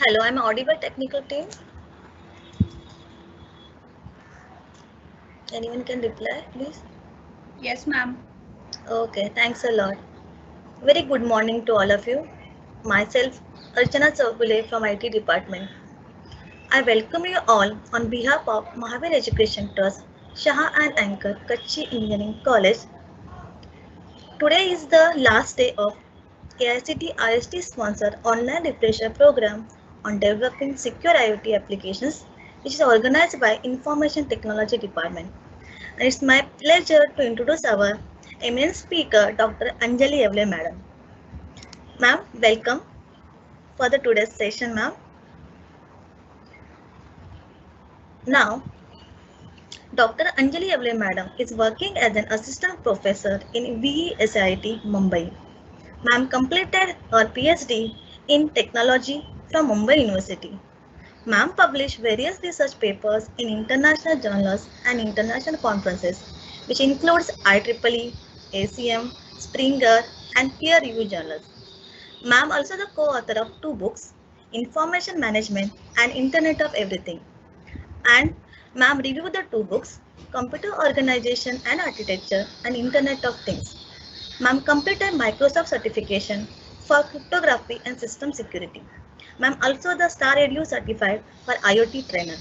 Hello, I'm audible technical team. Anyone can reply, please? Yes, ma'am. Okay, thanks a lot. Very good morning to all of you. Myself, Archana Chaubule from IT department. I welcome you all on behalf of Mahavir Education Trust, Shah and Anchor, Kutchi Engineering College. Today is the last day of AICT IST sponsored online refresher program on developing secure IoT applications, which is organized by Information Technology Department. And it's my pleasure to introduce our eminent speaker, Dr. Anjali Evle Madam. Ma'am, welcome for the today's session, ma'am. Now, Dr. Anjali Evle Madam is working as an assistant professor in VESIT Mumbai. Ma'am completed her PhD in technology from Mumbai University. Ma'am published various research papers in international journals and international conferences, which includes IEEE, ACM, Springer, and peer-reviewed journals. Ma'am also the co-author of two books, Information Management and Internet of Everything. And ma'am reviewed the two books, Computer Organization and Architecture and Internet of Things. Ma'am completed Microsoft certification for cryptography and system security. Ma'am also the Star Radio certified for IoT trainer.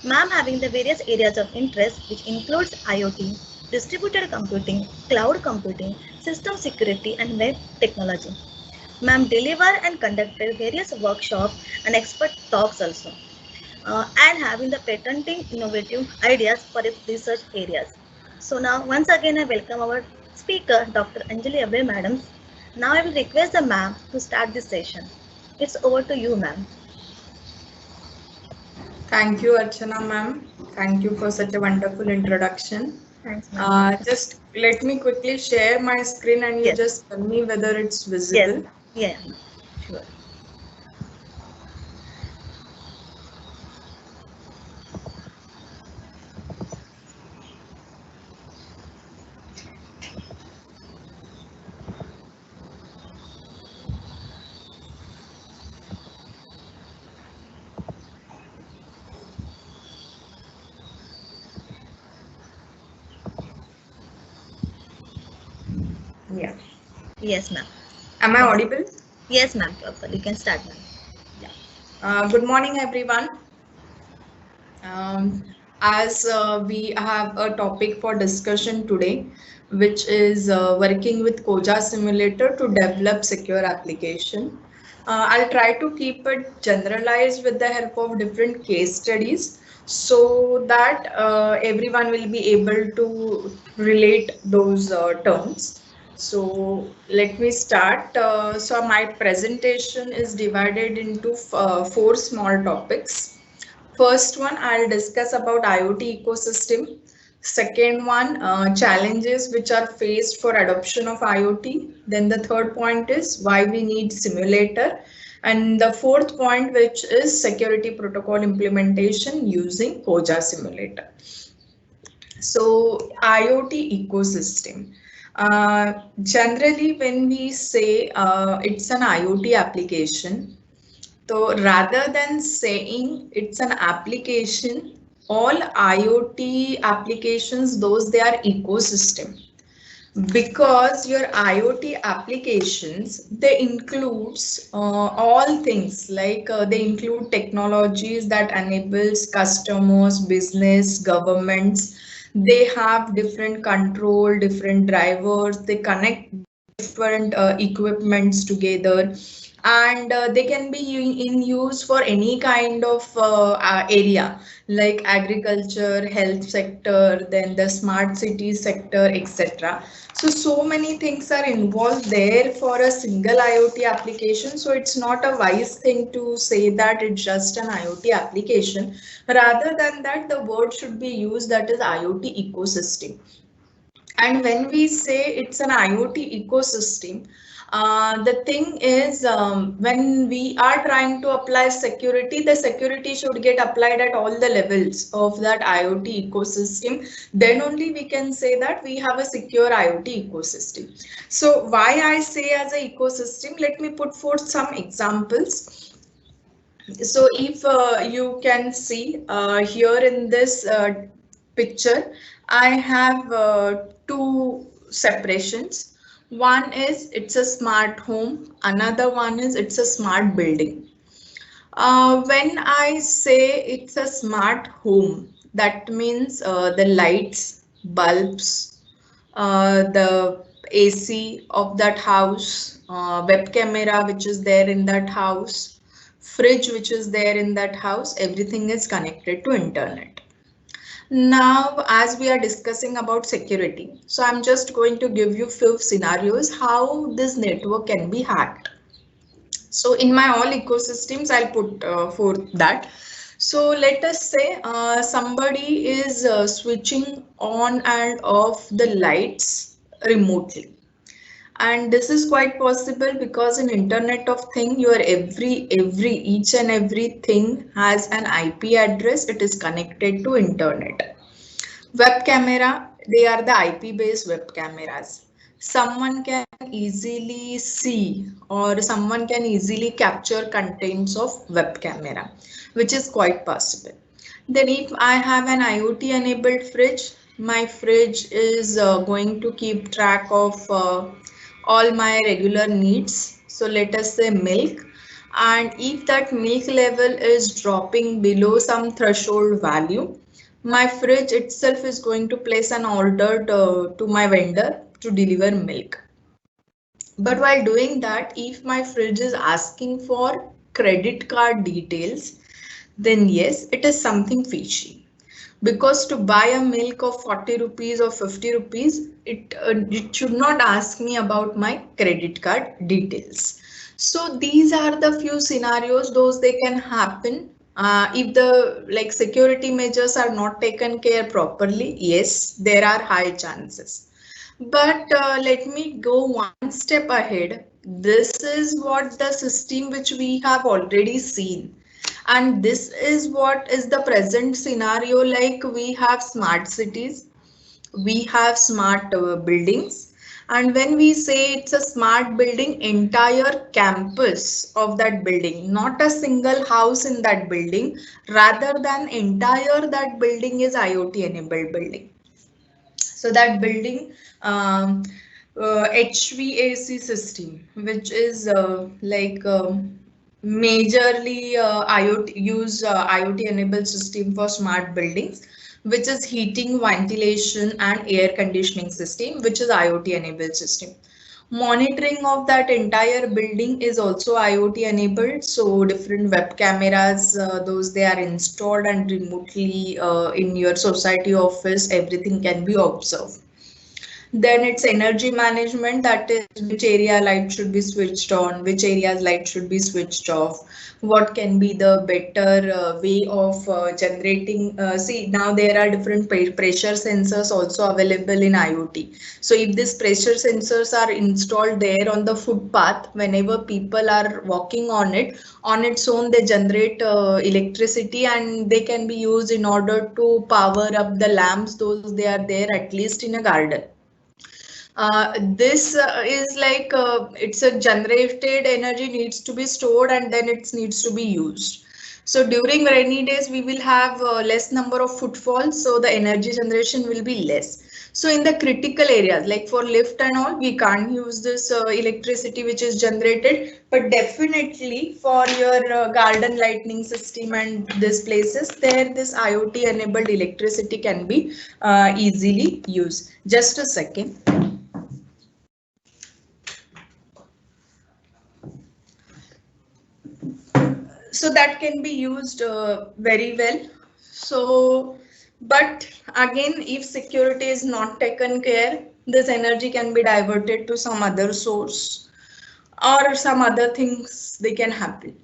Ma'am having the various areas of interest which includes IoT, distributed computing, cloud computing, system security and web technology. Ma'am delivered and conducted various workshops and expert talks also. And having the patenting innovative ideas for its research areas. So now once again I welcome our speaker Dr. Anjali Abre Madam. Now I will request the ma'am to start this session. It's over to you, ma'am. Thank you, Archana ma'am. Thank you for such a wonderful introduction. Thanks, ma'am. Welcome. Just let me quickly share my screen and you Yes, just tell me whether it's yes, visible. yeah, sure. Yeah. Yes, ma'am. Am I Yes, audible? yes, ma'am. Proper. You can start, ma'am. Yeah. Good morning, everyone. Um, as we have a topic for discussion today, which is working with Koja Simulator to develop secure application. I'll try to keep it generalized with the help of different case studies so that everyone will be able to relate those terms. So let me start. So my presentation is divided into four small topics. First one, I'll discuss about IoT ecosystem. Second one, challenges which are faced for adoption of IoT. Then the third point is why we need simulator. And the fourth point, which is security protocol implementation using Koja simulator. So IoT ecosystem. Generally, when we say it's an IoT application, so rather than saying it's an application, all IoT applications, those they are ecosystem because your IoT applications they includes all things like they include technologies that enables customers, business, governments. They have different control, different drivers. They connect different equipments together and they can be in use for any kind of area like agriculture, health sector, then the smart city sector, etc. So many things are involved there for a single IoT application. So it's not a wise thing to say that it's just an IoT application. Rather than that, the word should be used that is IoT ecosystem. And when we say it's an IoT ecosystem, the thing is when we are trying to apply security, the security should get applied at all the levels of that IoT ecosystem. Then only we can say that we have a secure IoT ecosystem. So why I say as a ecosystem, let me put forth some examples. So if you can see here in this picture, I have two separations. One is it's a smart home, another one is it's a smart building. When I say it's a smart home, that means the lights, bulbs, the AC of that house, web camera which is there in that house, fridge which is there in that house, everything is connected to internet. Now, as we are discussing about security, so I'm just going to give you few scenarios how this network can be hacked. So in my all ecosystems, I'll put for that. So let us say somebody is switching on and off the lights remotely. And this is quite possible because in Internet of Thing, your each and everything has an IP address. It is connected to internet. Web camera, they are the IP based web cameras. Someone can easily see or someone can easily capture contents of web camera, which is quite possible. Then if I have an IoT enabled fridge, my fridge is going to keep track of all my regular needs. So let us say milk. And if that milk level is dropping below some threshold value, my fridge itself is going to place an order to my vendor to deliver milk. But while doing that, if my fridge is asking for credit card details, then yes, it is something fishy. Because to buy a milk of 40 rupees or 50 rupees, it should not ask me about my credit card details. So these are the few scenarios, those they can happen if the like security measures are not taken care properly. Yes, there are high chances. But let me go one step ahead. This is what the system which we have already seen. And this is what is the present scenario, like we have smart cities, we have smart buildings. And when we say it's a smart building, entire campus of that building, not a single house in that building, rather than entire that building is IoT enabled building. So that building HVAC system, which is majorly IoT enabled system for smart buildings, which is heating, ventilation, and air conditioning system, which is IoT enabled system. Monitoring of that entire building is also IoT enabled. So different web cameras, those they are installed and remotely in your society office, everything can be observed. Then it's energy management, that is which area light should be switched on, which areas light should be switched off, what can be the better way of generating. See, now there are different pressure sensors also available in IoT. So if these pressure sensors are installed there on the footpath, whenever people are walking on its own, they generate electricity and they can be used in order to power up the lamps, those they are there at least in a garden. This is like it's a generated energy needs to be stored and then it needs to be used. So during rainy days, we will have less number of footfalls, so the energy generation will be less. So in the critical areas, like for lift and all, we can't use this electricity which is generated, but definitely for your garden lighting system and these places, there this IoT enabled electricity can be easily used. Just a second. So that can be used very well. So but again, if security is not taken care, this energy can be diverted to some other source or some other things they can happen.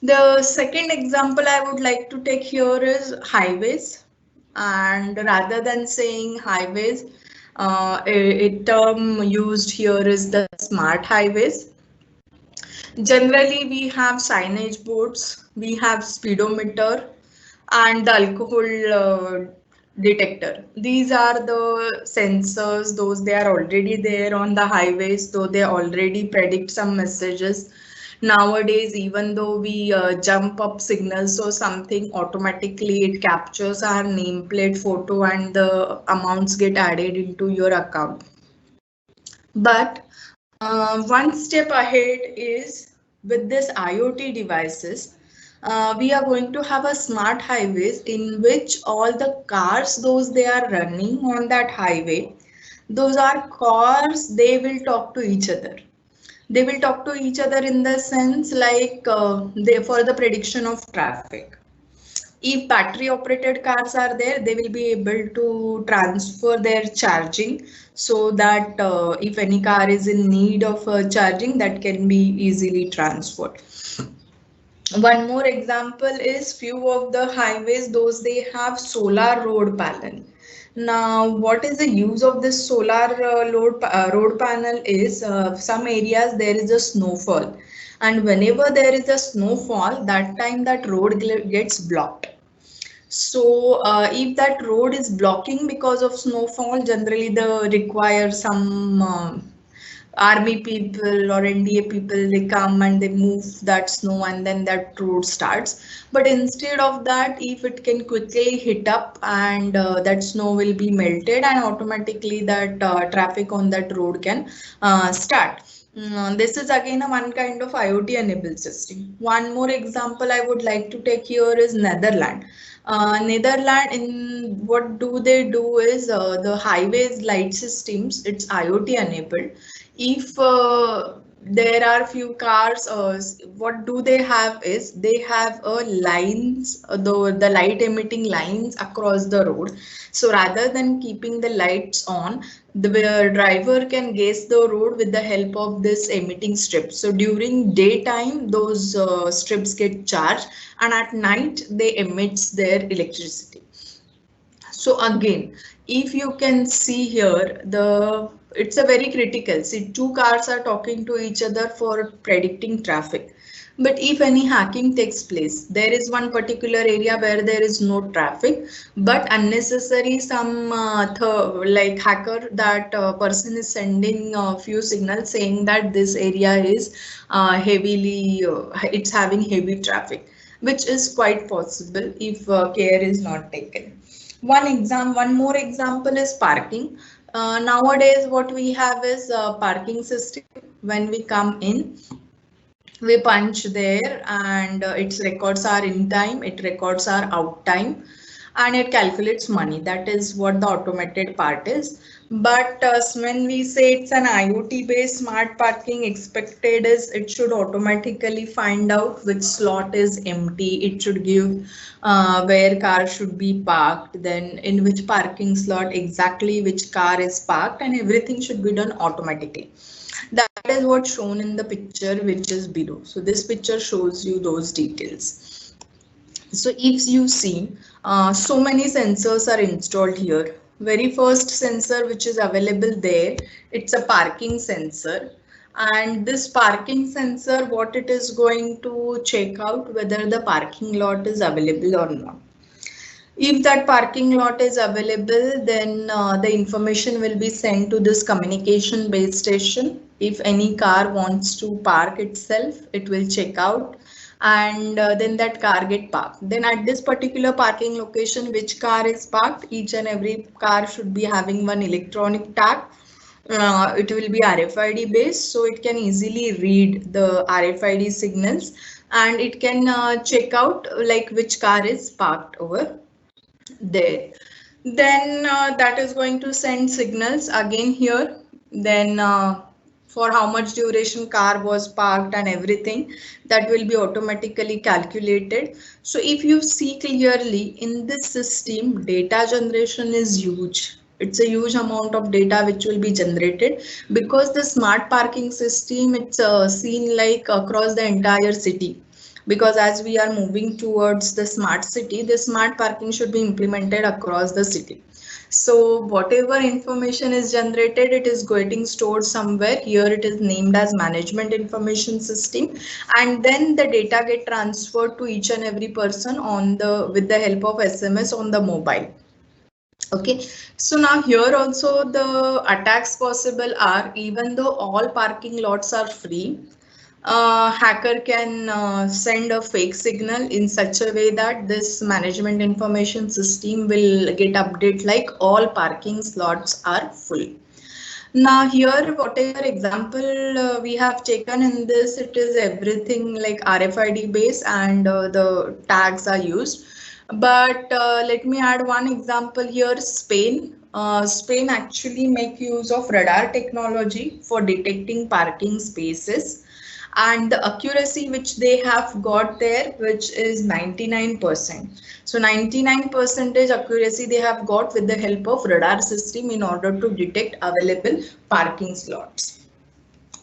The second example I would like to take here is highways, and rather than saying highways, a term used here is the smart highways. Generally, we have signage boards, we have speedometer, and the alcohol detector. These are the sensors, those they are already there on the highways, though they already predict some messages Nowadays, even though we jump up signals or something, automatically it captures our nameplate photo and the amounts get added into your account. But one step ahead is with this IoT devices, we are going to have a smart highways in which all the cars, those they are running on that highway, those are cars, they will talk to each other. They will talk to each other in the sense like they for the prediction of traffic. If battery operated cars are there, they will be able to transfer their charging so that if any car is in need of charging, that can be easily transferred. One more example is few of the highways, those they have solar road panel. Now, what is the use of this solar road panel is some areas there is a snowfall, and whenever there is a snowfall, that time that road gets blocked. So if that road is blocking because of snowfall, generally the require some army people or NDA people, they come and they move that snow and then that road starts. But instead of that, if it can quickly hit up and that snow will be melted and automatically that traffic on that road can start. This is again a one kind of IoT enabled system. One more example I would like to take here is Netherlands. Netherlands, in what do they do is the highways light systems, it's IoT enabled. If there are few cars, what do they have is they have a lines, the light emitting lines across the road. So rather than keeping the lights on, the driver can gaze the road with the help of this emitting strips. So during daytime, those strips get charged, and at night they emits their electricity. So again, if you can see here, it's a very critical. See, two cars are talking to each other for predicting traffic. But if any hacking takes place, there is one particular area where there is no traffic, but unnecessary some like hacker, that person is sending a few signals saying that this area is heavily, it's having heavy traffic, which is quite possible if care is not taken. One more example is parking. Nowadays, what we have is a parking system. When we come in, we punch there and it records our in time, it records our out time, and it calculates money. That is what the automated part is. But when we say it's an IoT based smart parking, expected is it should automatically find out which slot is empty. It should give where car should be parked, then in which parking slot exactly which car is parked, and everything should be done automatically. That is what's shown in the picture which is below. So this picture shows you those details. So if you see, so many sensors are installed here. Very first sensor which is available there, it's a parking sensor. And this parking sensor, what it is going to check out whether the parking lot is available or not. If that parking lot is available, then the information will be sent to this communication base station. If any car wants to park itself, it will check out, and then that car get parked. Then at this particular parking location, which car is parked, each and every car should be having one electronic tag. It will be RFID based, so it can easily read the RFID signals, and it can check out like which car is parked over there. Then that is going to send signals again here. Then for how much duration car was parked and everything, that will be automatically calculated. So if you see clearly in this system, data generation is huge. It's a huge amount of data which will be generated, because the smart parking system, it's seen like across the entire city. Because as we are moving towards the smart city, the smart parking should be implemented across the city. So whatever information is generated, it is getting stored somewhere. Here it is named as management information system, and then the data get transferred to each and every person on the with the help of SMS on the mobile. Okay, so now here also the attacks possible are, even though all parking lots are free, Hacker can send a fake signal in such a way that this management information system will get update like all parking slots are full. Now here, whatever example we have taken in this, it is everything like RFID base and the tags are used. But let me add one example here, Spain. Spain actually make use of radar technology for detecting parking spaces, and the accuracy which they have got there, which is 99%. So 99 percentage accuracy they have got with the help of radar system in order to detect available parking slots.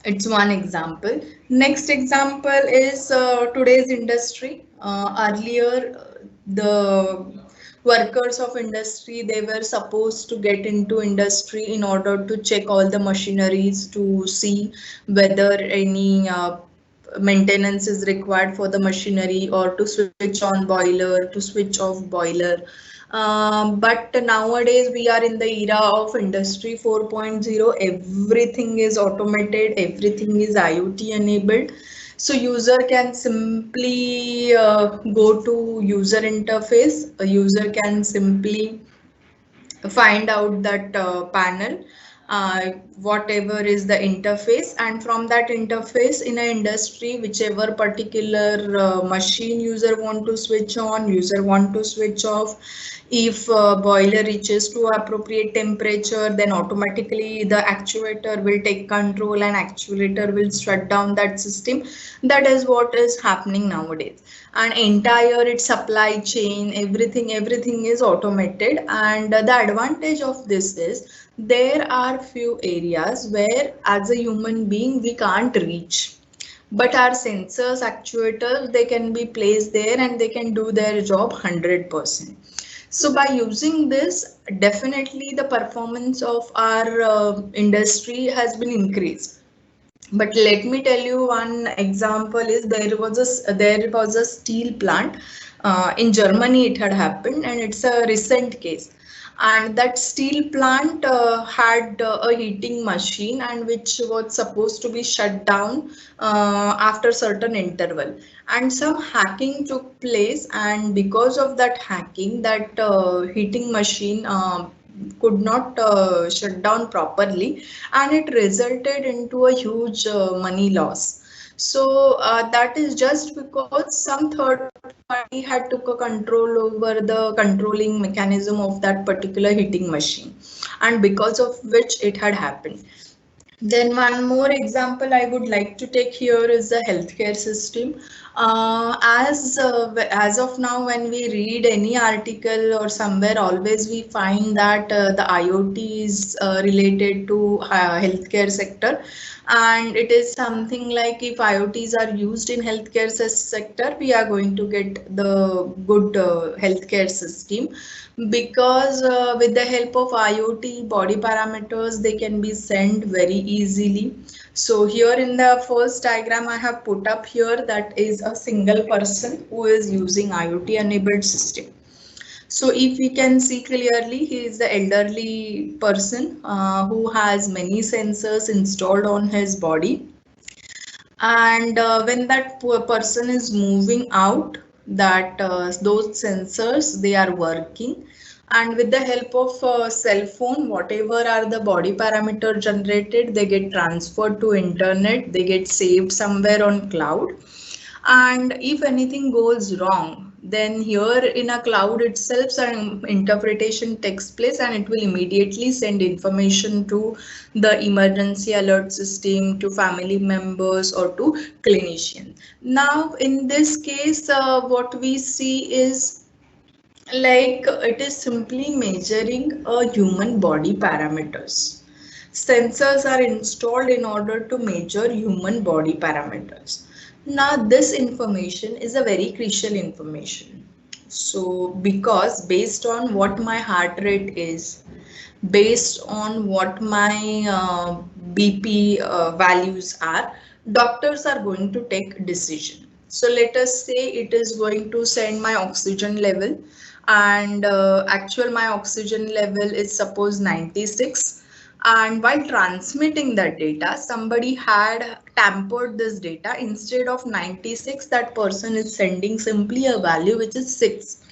It's one example. Next example is today's industry. Earlier, the workers of industry, they were supposed to get into industry in order to check all the machineries to see whether any maintenance is required for the machinery, or to switch on boiler, to switch off boiler. But nowadays we are in the era of industry 4.0. Everything is automated, everything is IoT enabled. So user can simply go to user interface. A user can simply find out that panel, whatever is the interface, and from that interface in an industry, whichever particular machine user want to switch on, user want to switch off. If boiler reaches to appropriate temperature, then automatically the actuator will take control and actuator will shut down that system. That is what is happening nowadays. And entire its supply chain, everything is automated. And the advantage of this is there are few areas where as a human being we can't reach, but our sensors, actuators, they can be placed there and they can do their job 100%. So by using this, definitely the performance of our industry has been increased. But let me tell you one example is there was a steel plant in Germany. It had happened, and it's a recent case. And that steel plant had a heating machine, and which was supposed to be shut down after certain interval. And some hacking took place, and because of that hacking, that heating machine could not shut down properly, and it resulted into a huge money loss. So that is just because some third party had took a control over the controlling mechanism of that particular heating machine, and because of which it had happened. Then one more example I would like to take here is the healthcare system. As of now, when we read any article or somewhere, always we find that the IoT is related to healthcare sector, and it is something like if IoTs are used in healthcare sector, we are going to get the good healthcare system, because with the help of IoT, body parameters, they can be sent very easily. So here in the first diagram I have put up here, that is a single person who is using IoT enabled system. So if we can see clearly, he is the elderly person who has many sensors installed on his body. And when that person is moving out, that those sensors, they are working, and with the help of cell phone, whatever are the body parameter generated, they get transferred to internet, they get saved somewhere on cloud. And if anything goes wrong, then here in a cloud itself some interpretation takes place, and it will immediately send information to the emergency alert system, to family members, or to clinician. Now in this case, what we see is like it is simply measuring a human body parameters. Sensors are installed in order to measure human body parameters. Now this information is a very crucial information. So because based on what my heart rate is, based on what my BP values are, doctors are going to take decision. So let us say it is going to send my oxygen level, and actual my oxygen level is suppose 96, and while transmitting that data somebody had tampered this data. Instead of 96, that person is sending simply a value which is 6.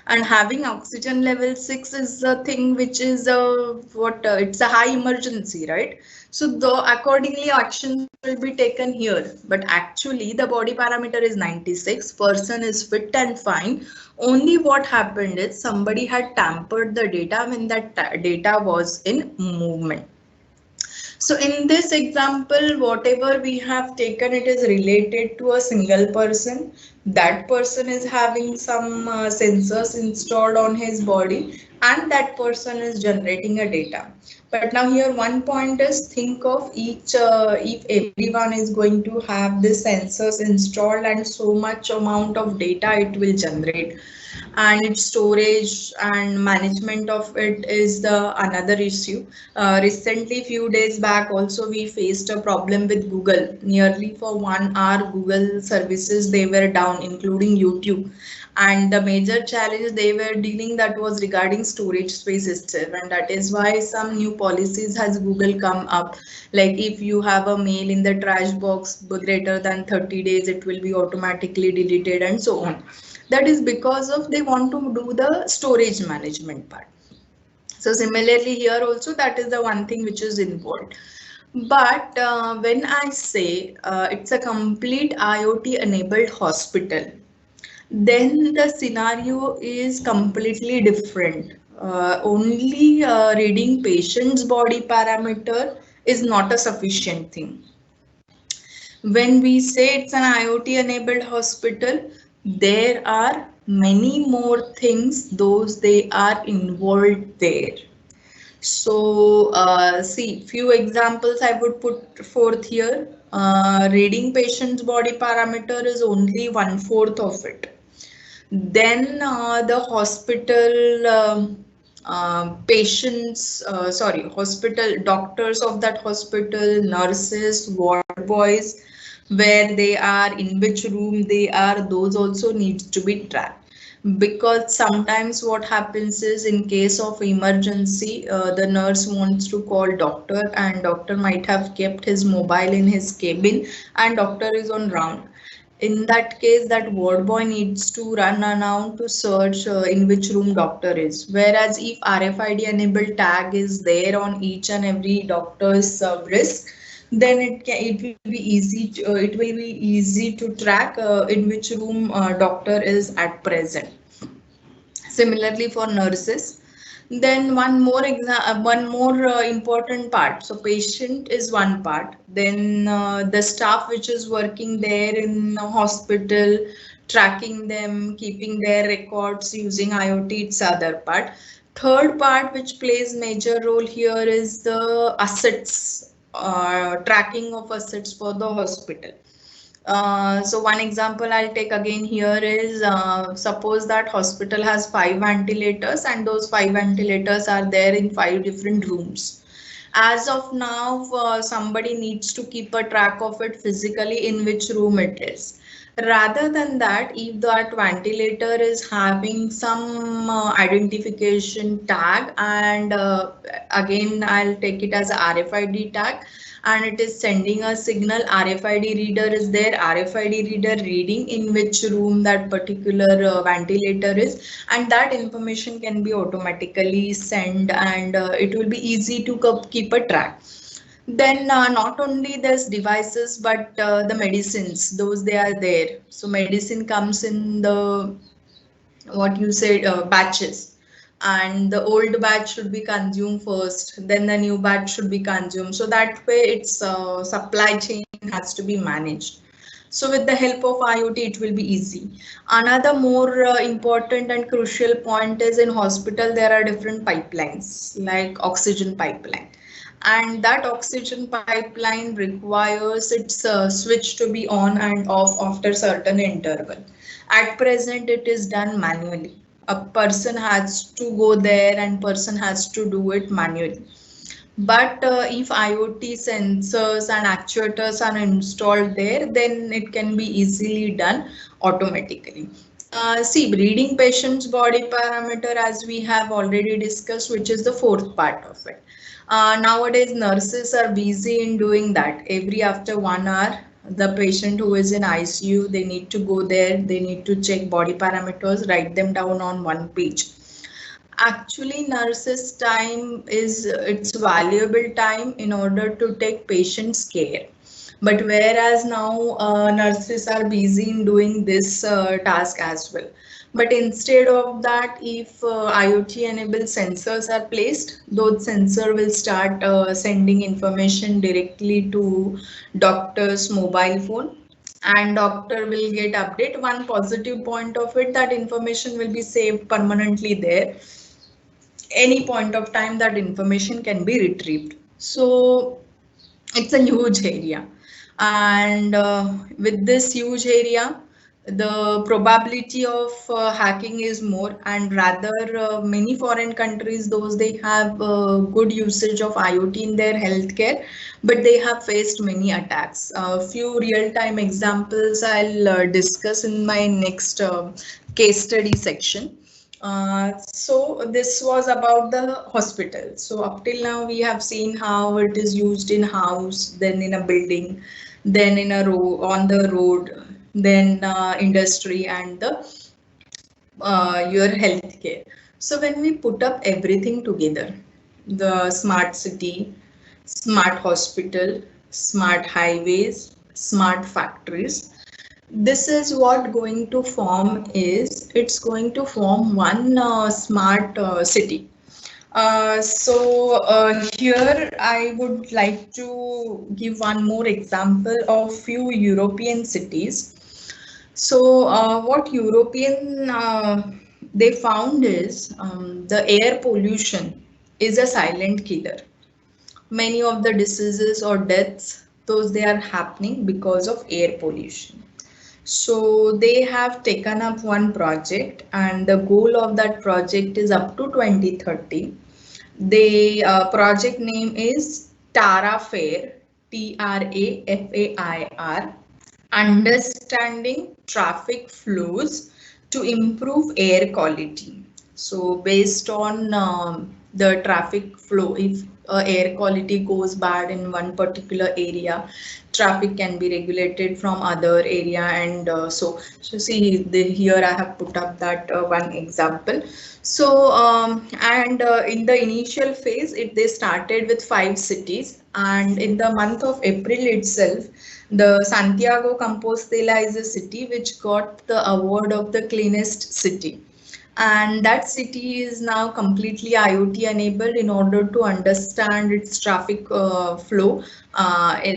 And having oxygen level 6 is a thing which is it's a high emergency, right? So though accordingly actions will be taken here, but actually the body parameter is 96, person is fit and fine. Only what happened is somebody had tampered the data when that data was in movement. So in this example, whatever we have taken, it is related to a single person. That person is having some sensors installed on his body, and that person is generating a data. But now here one point is, think of each, if everyone is going to have this sensors installed and so much amount of data it will generate, and its storage and management of it is the another issue. Recently, few days back also we faced a problem with Google. Nearly for 1 hour Google services they were down, including YouTube. And the major challenge they were dealing that was regarding storage space itself, and that is why some new policies has Google come up, like if you have a mail in the trash box greater than 30 days it will be automatically deleted and so on. That is because of they want to do the storage management part. So similarly here also that is the one thing which is involved. But when I say it's a complete IoT enabled hospital, then the scenario is completely different. Only reading patient's body parameter is not a sufficient thing. When we say it's an IoT enabled hospital, there are many more things those they are involved there. So see, few examples I would put forth here. Reading patient's body parameter is only 1/4 of it. Then the hospital patients, hospital doctors of that hospital, nurses, ward boys, where they are, in which room they are, those also needs to be tracked. Because sometimes what happens is, in case of emergency, the nurse wants to call doctor, and doctor might have kept his mobile in his cabin, and doctor is on round. In that case, that ward boy needs to run around to search in which room doctor is. Whereas if RFID enabled tag is there on each and every doctor's wrist, then it will be easy to track in which room doctor is at present. Similarly for nurses. Then one more important part. So patient is one part. Then the staff which is working there in the hospital, tracking them, keeping their records using IoT, it's other part. Third part which plays major role here is the assets, tracking of assets for the hospital. So one example I'll take again here is, suppose that hospital has 5 ventilators, and those 5 ventilators are there in 5 different rooms. As of now, somebody needs to keep a track of it physically in which room it is. Rather than that, if that ventilator is having some identification tag, and again I'll take it as a RFID tag, and it is sending a signal, RFID reader is there, RFID reader reading in which room that particular ventilator is, and that information can be automatically sent, and it will be easy to keep a track. Then not only there's devices, but the medicines, those they are there. So medicine comes in the, what you said, batches, and the old batch should be consumed first, then the new batch should be consumed. So that way its supply chain has to be managed. So with the help of IoT, it will be easy. Another more important and crucial point is, in hospital there are different pipelines, like oxygen pipeline, and that oxygen pipeline requires its switch to be on and off after certain interval. At present, it is done manually. A person has to go there and person has to do it manually. But if IoT sensors and actuators are installed there, then it can be easily done automatically. See, reading patient's body parameter, as we have already discussed, which is the fourth part of it. Nowadays, nurses are busy in doing that. Every after 1 hour, the patient who is in ICU, they need to go there, they need to check body parameters, write them down on one page. Actually, nurses' time is its valuable time in order to take patient's care. But whereas now nurses are busy in doing this task as well. But instead of that, if IoT enabled sensors are placed, those sensor will start sending information directly to doctor's mobile phone, and doctor will get update. One positive point of it, that information will be saved permanently there. Any point of time that information can be retrieved. So it's a huge area, and with this huge area, the probability of hacking is more, and rather many foreign countries, those they have good usage of IoT in their healthcare, but they have faced many attacks. A few real-time examples I'll discuss in my next case study section. So this was about the hospital. So up till now we have seen how it is used in house, then in a building, then in a road, on the road, then industry, and the your healthcare. So when we put up everything together, the smart city, smart hospital, smart highways, smart factories, this is what going to form is, it's going to form one smart city. Here I would like to give one more example of few European cities. So what European they found is the air pollution is a silent killer. Many of the diseases or deaths, those they are happening because of air pollution. So they have taken up one project, and the goal of that project is up to 2030. The project name is TARAFAIR, TRAFAIR, understanding traffic flows to improve air quality. So based on the traffic flow, if air quality goes bad in one particular area, traffic can be regulated from other area, and so see here I have put up that one example. So and in the initial phase, they started with 5 cities, and in the month of April itself, the Santiago Compostela is a city which got the award of the cleanest city. And that city is now completely IoT enabled in order to understand its traffic flow,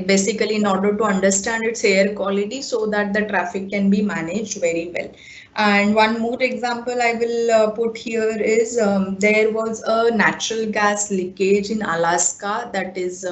basically in order to understand its air quality, so that the traffic can be managed very well. And one more example I will put here is there was a natural gas leakage in Alaska, that is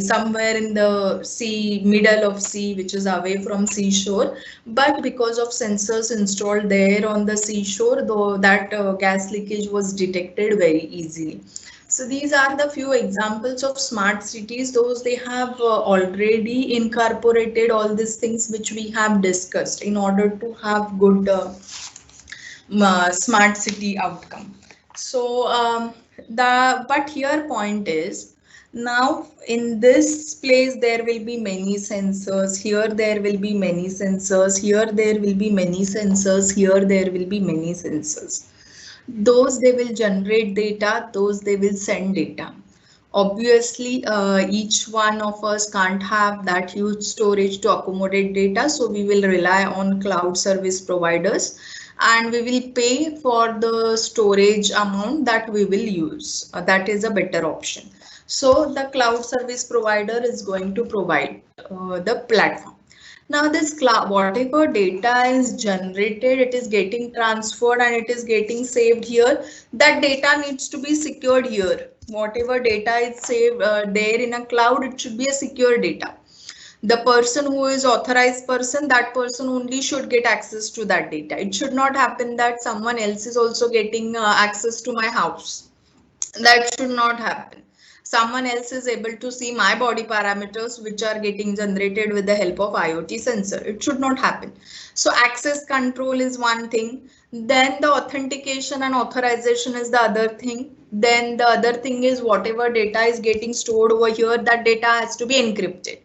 somewhere in the sea, middle of sea, which is away from seashore. But because of sensors installed there on the seashore, though that gas leakage was detected very easily. So these are the few examples of smart cities. Those they have already incorporated all these things which we have discussed in order to have good smart city outcome. So but here point is, now in this place there will be many sensors, here there will be many sensors, here there will be many sensors, here there will be many sensors. Those they will generate data, those they will send data. Obviously each one of us can't have that huge storage to accommodate data, so we will rely on cloud service providers, and we will pay for the storage amount that we will use. That is a better option. So the cloud service provider is going to provide the platform. Now this cloud, whatever data is generated, it is getting transferred and it is getting saved here. That data needs to be secured here. Whatever data is saved there in a cloud, it should be a secure data. The person who is authorized person, that person only should get access to that data. It should not happen that someone else is also getting access to my house. That should not happen. Someone else is able to see my body parameters, which are getting generated with the help of IoT sensor. It should not happen. So access control is one thing. Then the authentication and authorization is the other thing. Then the other thing is whatever data is getting stored over here, that data has to be encrypted.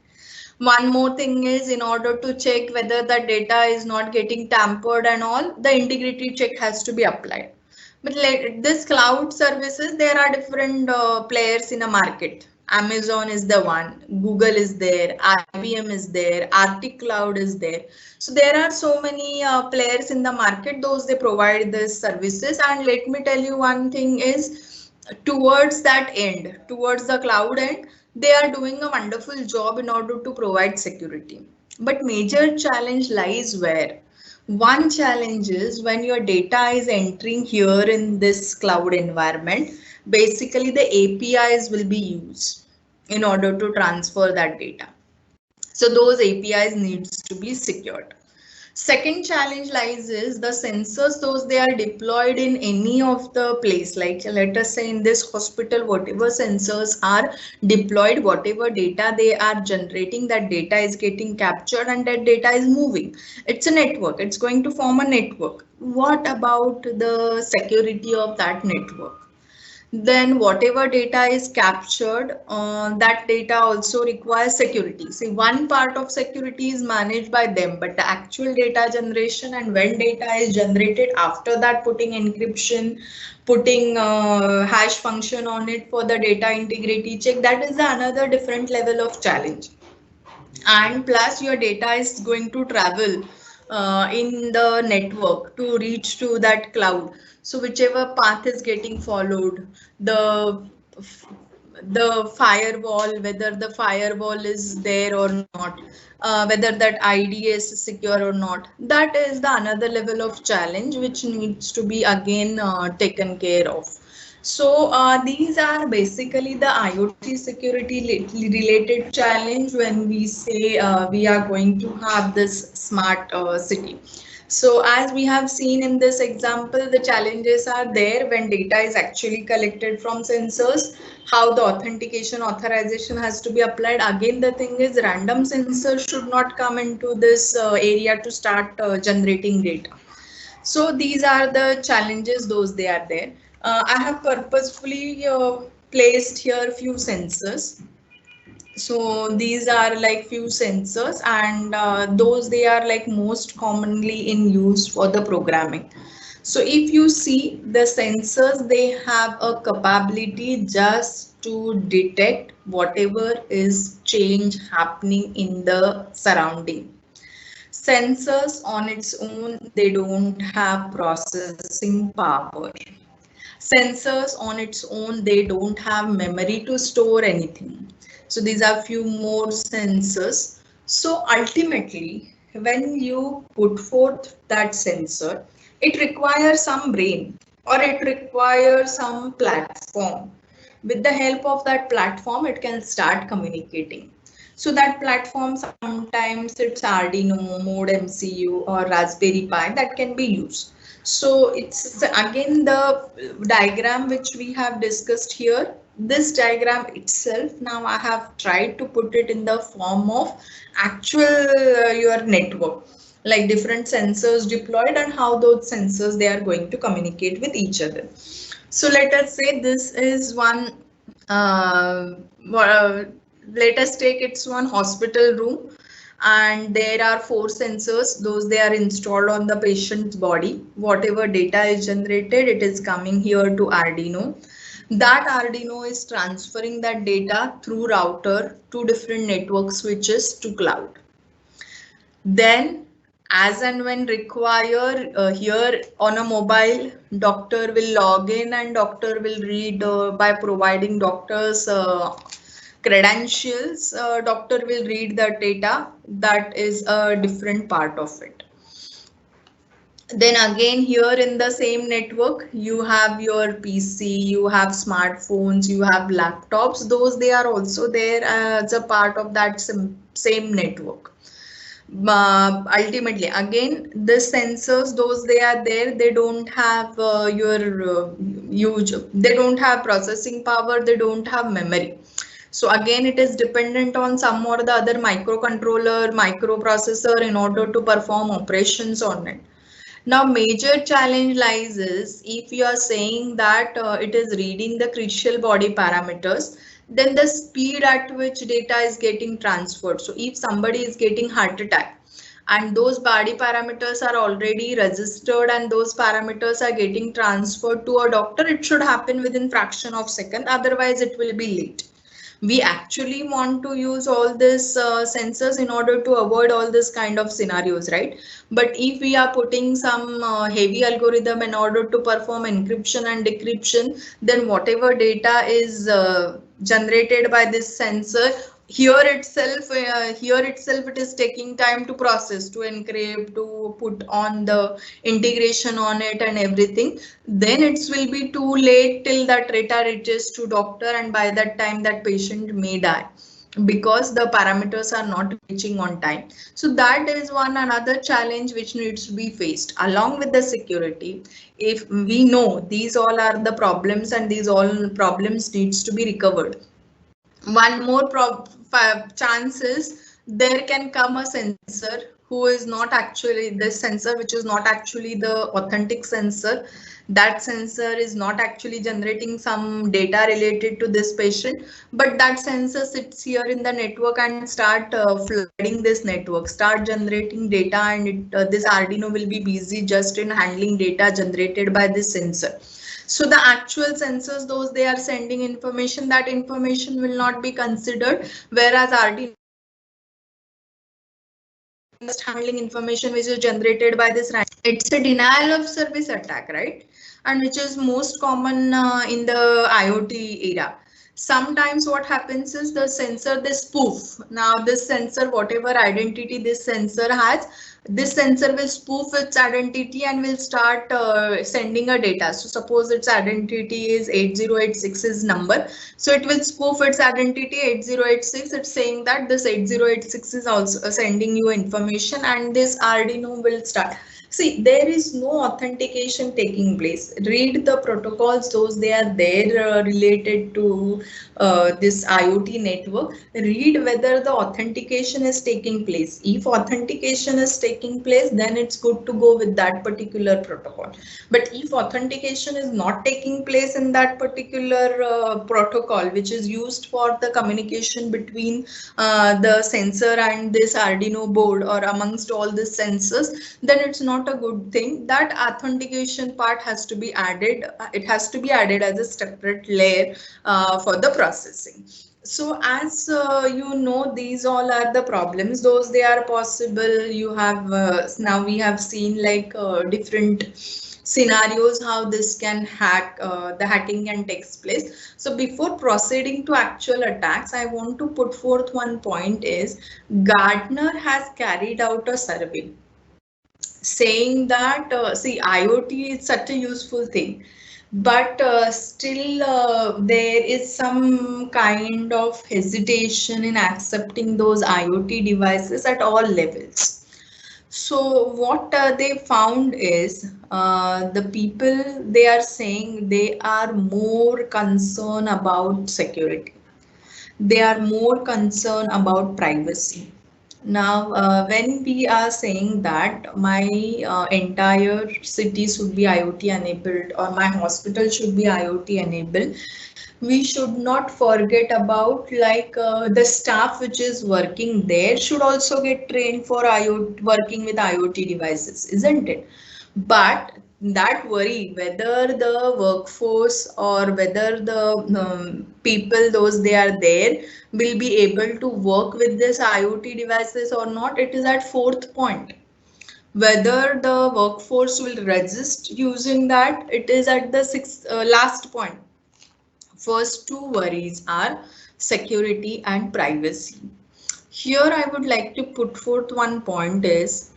One more thing is, in order to check whether the data is not getting tampered and all, the integrity check has to be applied. But like this cloud services, there are different players in a market. Amazon is the one, Google is there, IBM is there, Arctic Cloud is there. So there are so many players in the market, those they provide these services. And let me tell you one thing is, towards that end, towards the cloud end, they are doing a wonderful job in order to provide security. But major challenge lies where? One challenge is when your data is entering here in this cloud environment, basically the APIs will be used in order to transfer that data. So those APIs needs to be secured. Second challenge lies is the sensors, those they are deployed in any of the place, like let us say in this hospital, whatever sensors are deployed, whatever data they are generating, that data is getting captured and that data is moving. It's a network, it's going to form a network. What about the security of that network? Then whatever data is captured, that data also requires security. See, one part of security is managed by them, but the actual data generation and when data is generated, after that putting encryption, putting hash function on it for the data integrity check, that is another different level of challenge. And plus your data is going to travel in the network to reach to that cloud. So whichever path is getting followed, the the firewall, whether the firewall is there or not, whether that ID is secure or not, that is the another level of challenge which needs to be again taken care of. So these are basically the IoT security related challenge when we say we are going to have this smart city. So as we have seen in this example, the challenges are there when data is actually collected from sensors, how the authentication authorization has to be applied. Again, the thing is random sensors should not come into this area to start generating data. So these are the challenges, those they are there. I have purposefully placed here few sensors. So these are like few sensors, and those they are like most commonly in use for the programming. So if you see the sensors, they have a capability just to detect whatever is change happening in the surrounding. Sensors on its own, they don't have processing power. Sensors on its own, they don't have memory to store anything. So these are few more sensors. So ultimately, when you put forth that sensor, it requires some brain or it requires some platform. With the help of that platform, it can start communicating. So that platform, sometimes it's Arduino, Mode MCU or Raspberry Pi that can be used. So it's again the diagram which we have discussed here. This diagram itself, now I have tried to put it in the form of actual your network, like different sensors deployed and how those sensors they are going to communicate with each other. So let us say this is one, uh, uh, let us take it's one hospital room, and there are four sensors, those they are installed on the patient's body. Whatever data is generated, it is coming here to Arduino. That Arduino is transferring that data through router to different network switches to cloud. Then as and when required, here on a mobile, doctor will log in and doctor will read by providing doctor's credentials, doctor will read the data. That is a different part of it. Then again here in the same network, you have your PC, you have smartphones, you have laptops. Those they are also there as a part of that same network. ultimately again the sensors, those they are there, they don't have huge, they don't have processing power, they don't have memory. So again, it is dependent on some or the other microcontroller, microprocessor in order to perform operations on it. Now, major challenge lies is if you are saying that it is reading the crucial body parameters, then the speed at which data is getting transferred. So if somebody is getting heart attack and those body parameters are already registered and those parameters are getting transferred to a doctor, it should happen within fraction of second, otherwise it will be late. We actually want to use all these sensors in order to avoid all this kind of scenarios, right? But if we are putting some heavy algorithm in order to perform encryption and decryption, then whatever data is generated by this sensor, here itself it is taking time to process, to encrypt, to put on the integration on it and everything. Then it will be too late till that data reaches to doctor, and by that time that patient may die because the parameters are not reaching on time. So that is one another challenge which needs to be faced along with the security. If we know these all are the problems and these all problems needs to be recovered, one more chance is there can come a sensor who is not actually this sensor, which is not actually the authentic sensor. That sensor is not actually generating some data related to this patient, but that sensor sits here in the network and start flooding this network, start generating data, and this Arduino will be busy just in handling data generated by this sensor. So the actual sensors, those they are sending information, that information will not be considered, whereas Arduino just handling information which is generated by this. It's a denial of service attack, right? And which is most common in the IoT era. Sometimes what happens is the sensor, they spoof. Now this sensor, whatever identity this sensor has, this sensor will spoof its identity and will start sending a data. So suppose its identity is 8086's number. So it will spoof its identity 8086. It's saying that this 8086 is also sending you information, and this Arduino will start. See, there is no authentication taking place. Read the protocols, those they are there related to this IoT network. Read whether the authentication is taking place. If authentication is taking place, then it's good to go with that particular protocol. But if authentication is not taking place in that particular protocol, which is used for the communication between the sensor and this Arduino board or amongst all the sensors, then it's not a good thing. That authentication part has to be added. It has to be added as a separate layer for the processing. So as you know, these all are the problems, those they are possible. You have now we have seen like different scenarios how this can hack, the hacking can take place. So before proceeding to actual attacks, I want to put forth one point is Gartner has carried out a survey saying that see, IoT is such a useful thing, but still there is some kind of hesitation in accepting those IoT devices at all levels. So what they found is the people, they are saying they are more concerned about security. They are more concerned about privacy. Now, when we are saying that my entire city should be IoT enabled or my hospital should be IoT enabled, we should not forget about like the staff which is working there should also get trained for IoT, working with IoT devices, isn't it? But that worry whether the workforce or whether the people, those they are there, will be able to work with this IoT devices or not, it is at fourth point. Whether the workforce will resist using that, it is at the sixth last point. First two worries are security and privacy. Here I would like to put forth one point is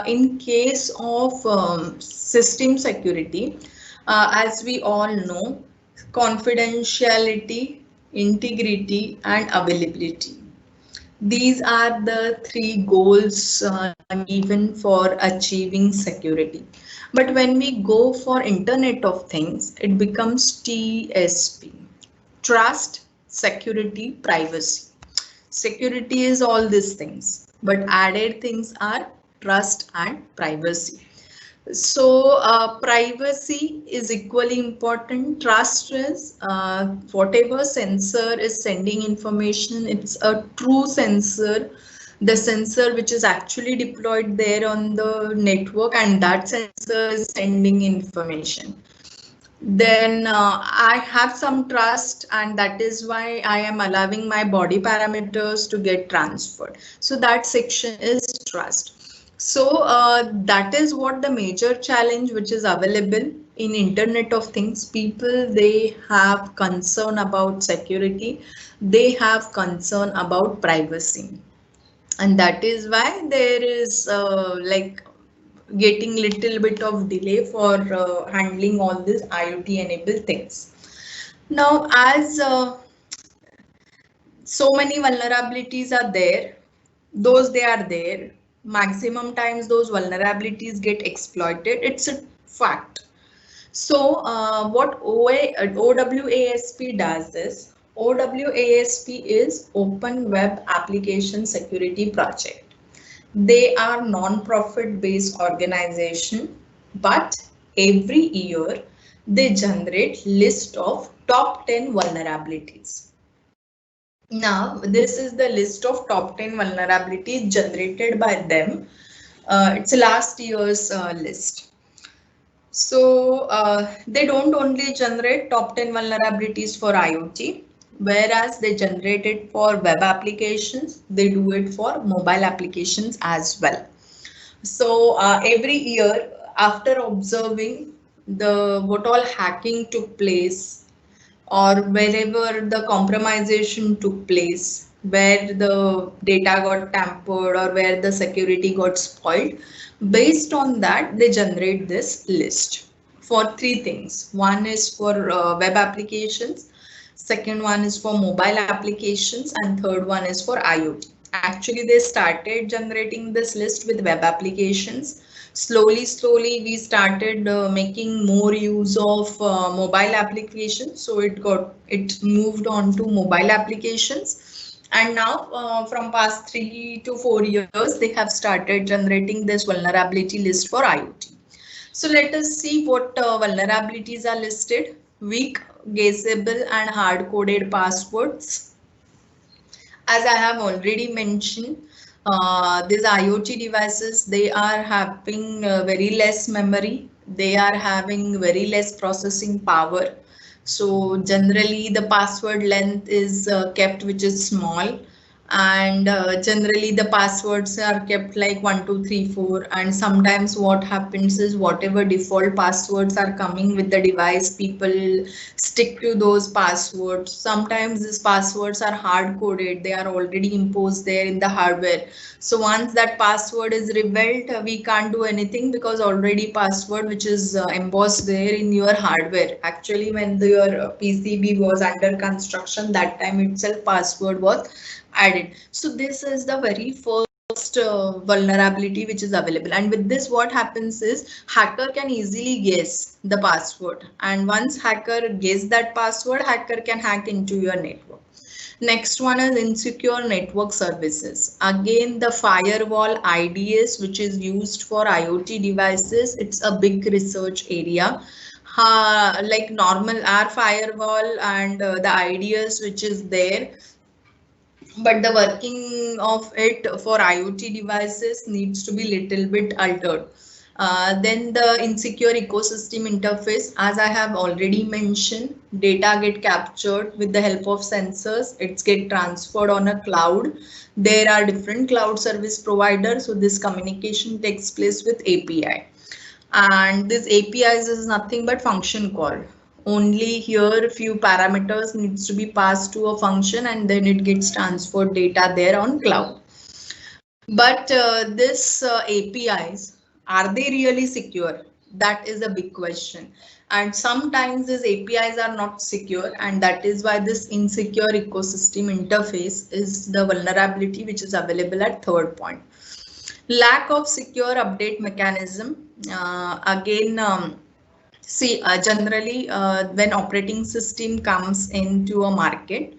in case of system security, as we all know, confidentiality, integrity and availability. These are the three goals given for achieving security. But when we go for Internet of Things, it becomes TSP. Trust, security, privacy. Security is all these things, but added things are trust and privacy. So privacy is equally important. Trust is whatever sensor is sending information, it's a true sensor, the sensor which is actually deployed there on the network, and that sensor is sending information. Then I have some trust, and that is why I am allowing my body parameters to get transferred. So that section is trust. So that is what the major challenge which is available in Internet of Things. People, they have concern about security, they have concern about privacy, and that is why there is like getting little bit of delay for handling all these IoT enabled things. Now, as so many vulnerabilities are there, those they are there, maximum times those vulnerabilities get exploited. It's a fact. So what OWASP does is, OWASP is Open Web Application Security Project. They are non-profit based organization, but every year they generate list of top 10 vulnerabilities. Now, this is the list of top 10 vulnerabilities generated by them. It's last year's list. So they don't only generate top 10 vulnerabilities for IoT, whereas they generate it for web applications, they do it for mobile applications as well. So every year, after observing the what all hacking took place, or wherever the compromisation took place, where the data got tampered or where the security got spoiled, based on that they generate this list for three things. One is for web applications, second one is for mobile applications, and third one is for IoT. Actually, they started generating this list with web applications. Slowly we started making more use of mobile applications, so it moved on to mobile applications, and now from past 3 to 4 years they have started generating this vulnerability list for IoT. So let us see what vulnerabilities are listed. Weak, guessable and hard-coded passwords. As I have already mentioned, these IoT devices, they are having very less memory. They are having very less processing power. So generally the password length is kept which is small, and generally the passwords are kept like 1 2 3 4, and sometimes what happens is whatever default passwords are coming with the device, people stick to those passwords. Sometimes these passwords are hard coded, they are already imposed there in the hardware. So once that password is revealed, we can't do anything because already password which is embossed there in your hardware. Actually, when your PCB was under construction, that time itself password was added. So this is the very first vulnerability which is available, and with this what happens is hacker can easily guess the password, and once hacker guess that password, hacker can hack into your network. Next one is insecure network services. Again, the firewall IDS, which is used for IoT devices, it's a big research area. Like normal our firewall and the IDS which is there, but the working of it for IoT devices needs to be little bit altered. Then the insecure ecosystem interface, as I have already mentioned, data get captured with the help of sensors. It's get transferred on a cloud. There are different cloud service providers, so this communication takes place with API. And this APIs is nothing but function call. Only here few parameters needs to be passed to a function, and then it gets transferred data there on cloud. But this APIs, are they really secure? That is a big question. And sometimes these APIs are not secure, and that is why this insecure ecosystem interface is the vulnerability which is available at third point. Lack of secure update mechanism. Again, see, generally, when operating system comes into a market,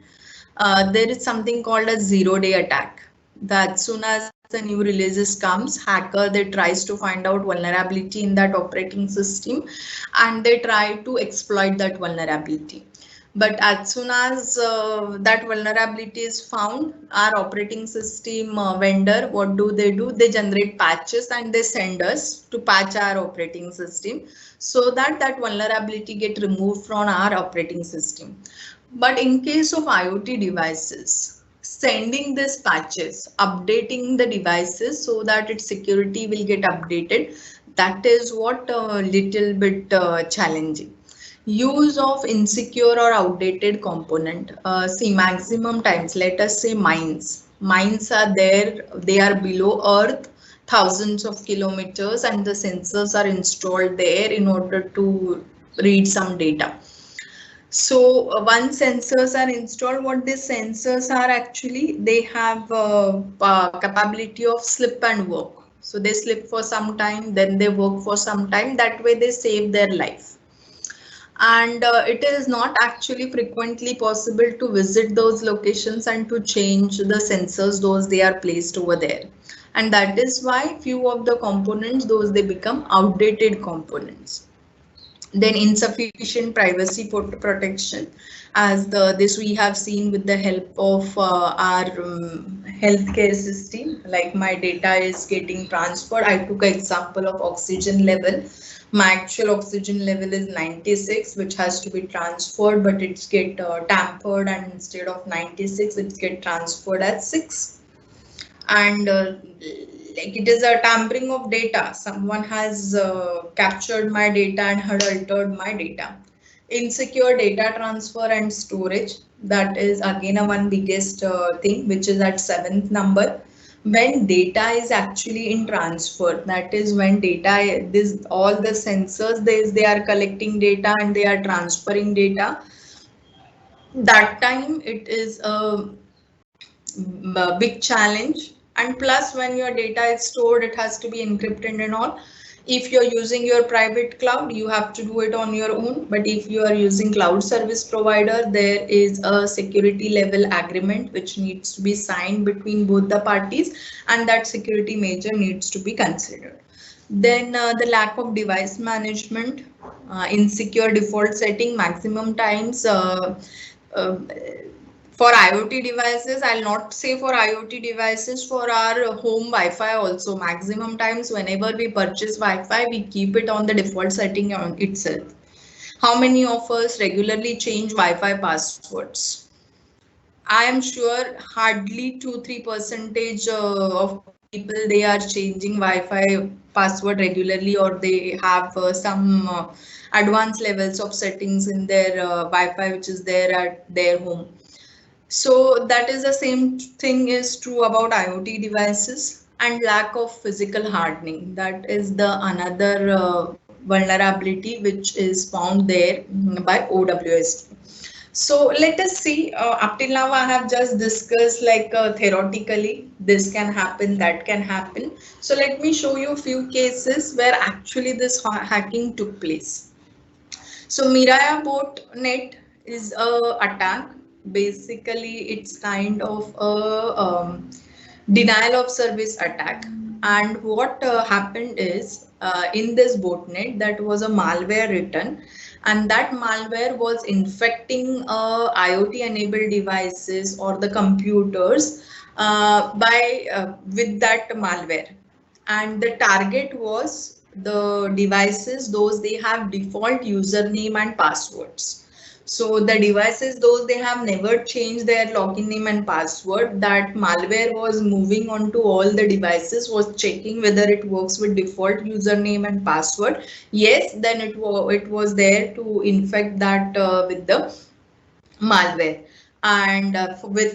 there is something called a zero-day attack. That soon as the new releases comes, hacker they tries to find out vulnerability in that operating system, and they try to exploit that vulnerability. But as soon as that vulnerability is found, our operating system vendor, what do? They generate patches and they send us to patch our operating system so that that vulnerability get removed from our operating system. But in case of IoT devices, sending these patches, updating the devices so that its security will get updated, that is what a little bit challenging. Use of insecure or outdated component. See, maximum times, let us say mines. Mines are there, they are below earth, thousands of kilometers, and the sensors are installed there in order to read some data. So once sensors are installed, what these sensors are actually, they have capability of slip and work. So they slip for some time, then they work for some time. That way they save their life. And it is not actually frequently possible to visit those locations and to change the sensors those they are placed over there. And that is why few of the components, those they become outdated components. Then insufficient privacy protection, as this we have seen with the help of our healthcare system, like my data is getting transferred. I took an example of oxygen level. My actual oxygen level is 96, which has to be transferred, but it's get tampered, and instead of 96 it's get transferred as 6. And like it is a tampering of data. Someone has captured my data and had altered my data. Insecure data transfer and storage. That is again a one biggest thing, which is at seventh number. When data is actually in transfer, that is when data, this all the sensors, they are collecting data and they are transferring data. That time it is a big challenge. And plus, when your data is stored, it has to be encrypted and all. If you're using your private cloud, you have to do it on your own. But if you are using cloud service provider, there is a security level agreement which needs to be signed between both the parties, and that security measure needs to be considered. Then the lack of device management, insecure default setting, maximum times. Uh, for IoT devices, I'll not say for IoT devices, for our home Wi-Fi also, maximum times whenever we purchase Wi-Fi, we keep it on the default setting on itself. How many of us regularly change Wi-Fi passwords? I am sure hardly 2-3% of people, they are changing Wi-Fi password regularly, or they have some advanced levels of settings in their Wi-Fi which is there at their home. So that is the same thing is true about IoT devices. And lack of physical hardening. That is the another vulnerability which is found there by OWS. So let us see, up till now I have just discussed like theoretically this can happen, that can happen. So let me show you a few cases where actually this hacking took place. So Miraya botnet is a attack. Basically, it's kind of a denial of service attack. And what happened is in this botnet, that was a malware written, and that malware was infecting IoT enabled devices or the computers by with that malware. And the target was the devices those they have default username and passwords. So the devices those they have never changed their login name and password, that malware was moving on to all the devices, was checking whether it works with default username and password. Yes, then it was there to infect that with the malware. And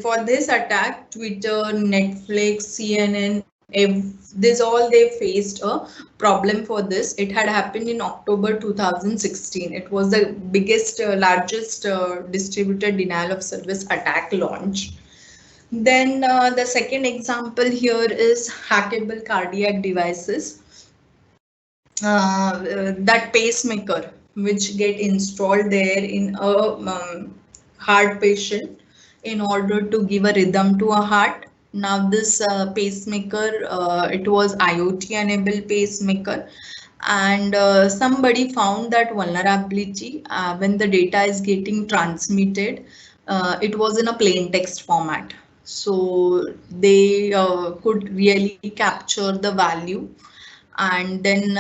for this attack, Twitter, Netflix, CNN, if this all they faced a problem for this. It had happened in October 2016. It was the biggest, largest distributed denial of service attack launch. Then the second example here is hackable cardiac devices. That pacemaker which get installed there in a heart patient in order to give a rhythm to a heart. Now this pacemaker, it was IoT enabled pacemaker, and somebody found that vulnerability when the data is getting transmitted. It was in a plain text format, so they could really capture the value, and then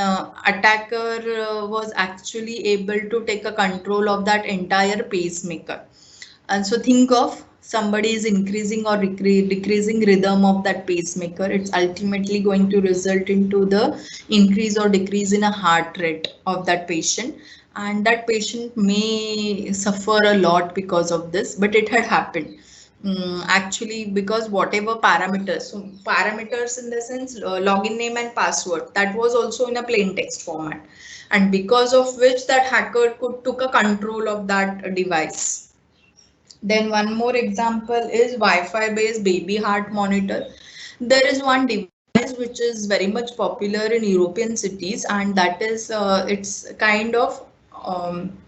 attacker was actually able to take a control of that entire pacemaker. And so think of somebody is increasing or decreasing rhythm of that pacemaker, it's ultimately going to result into the increase or decrease in a heart rate of that patient, and that patient may suffer a lot because of this. But it had happened. Actually, because whatever parameters, so parameters in the sense login name and password, that was also in a plain text format, and because of which that hacker could took a control of that device. Then one more example is Wi-Fi based baby heart monitor. There is one device which is very much popular in European cities, and that is it's kind of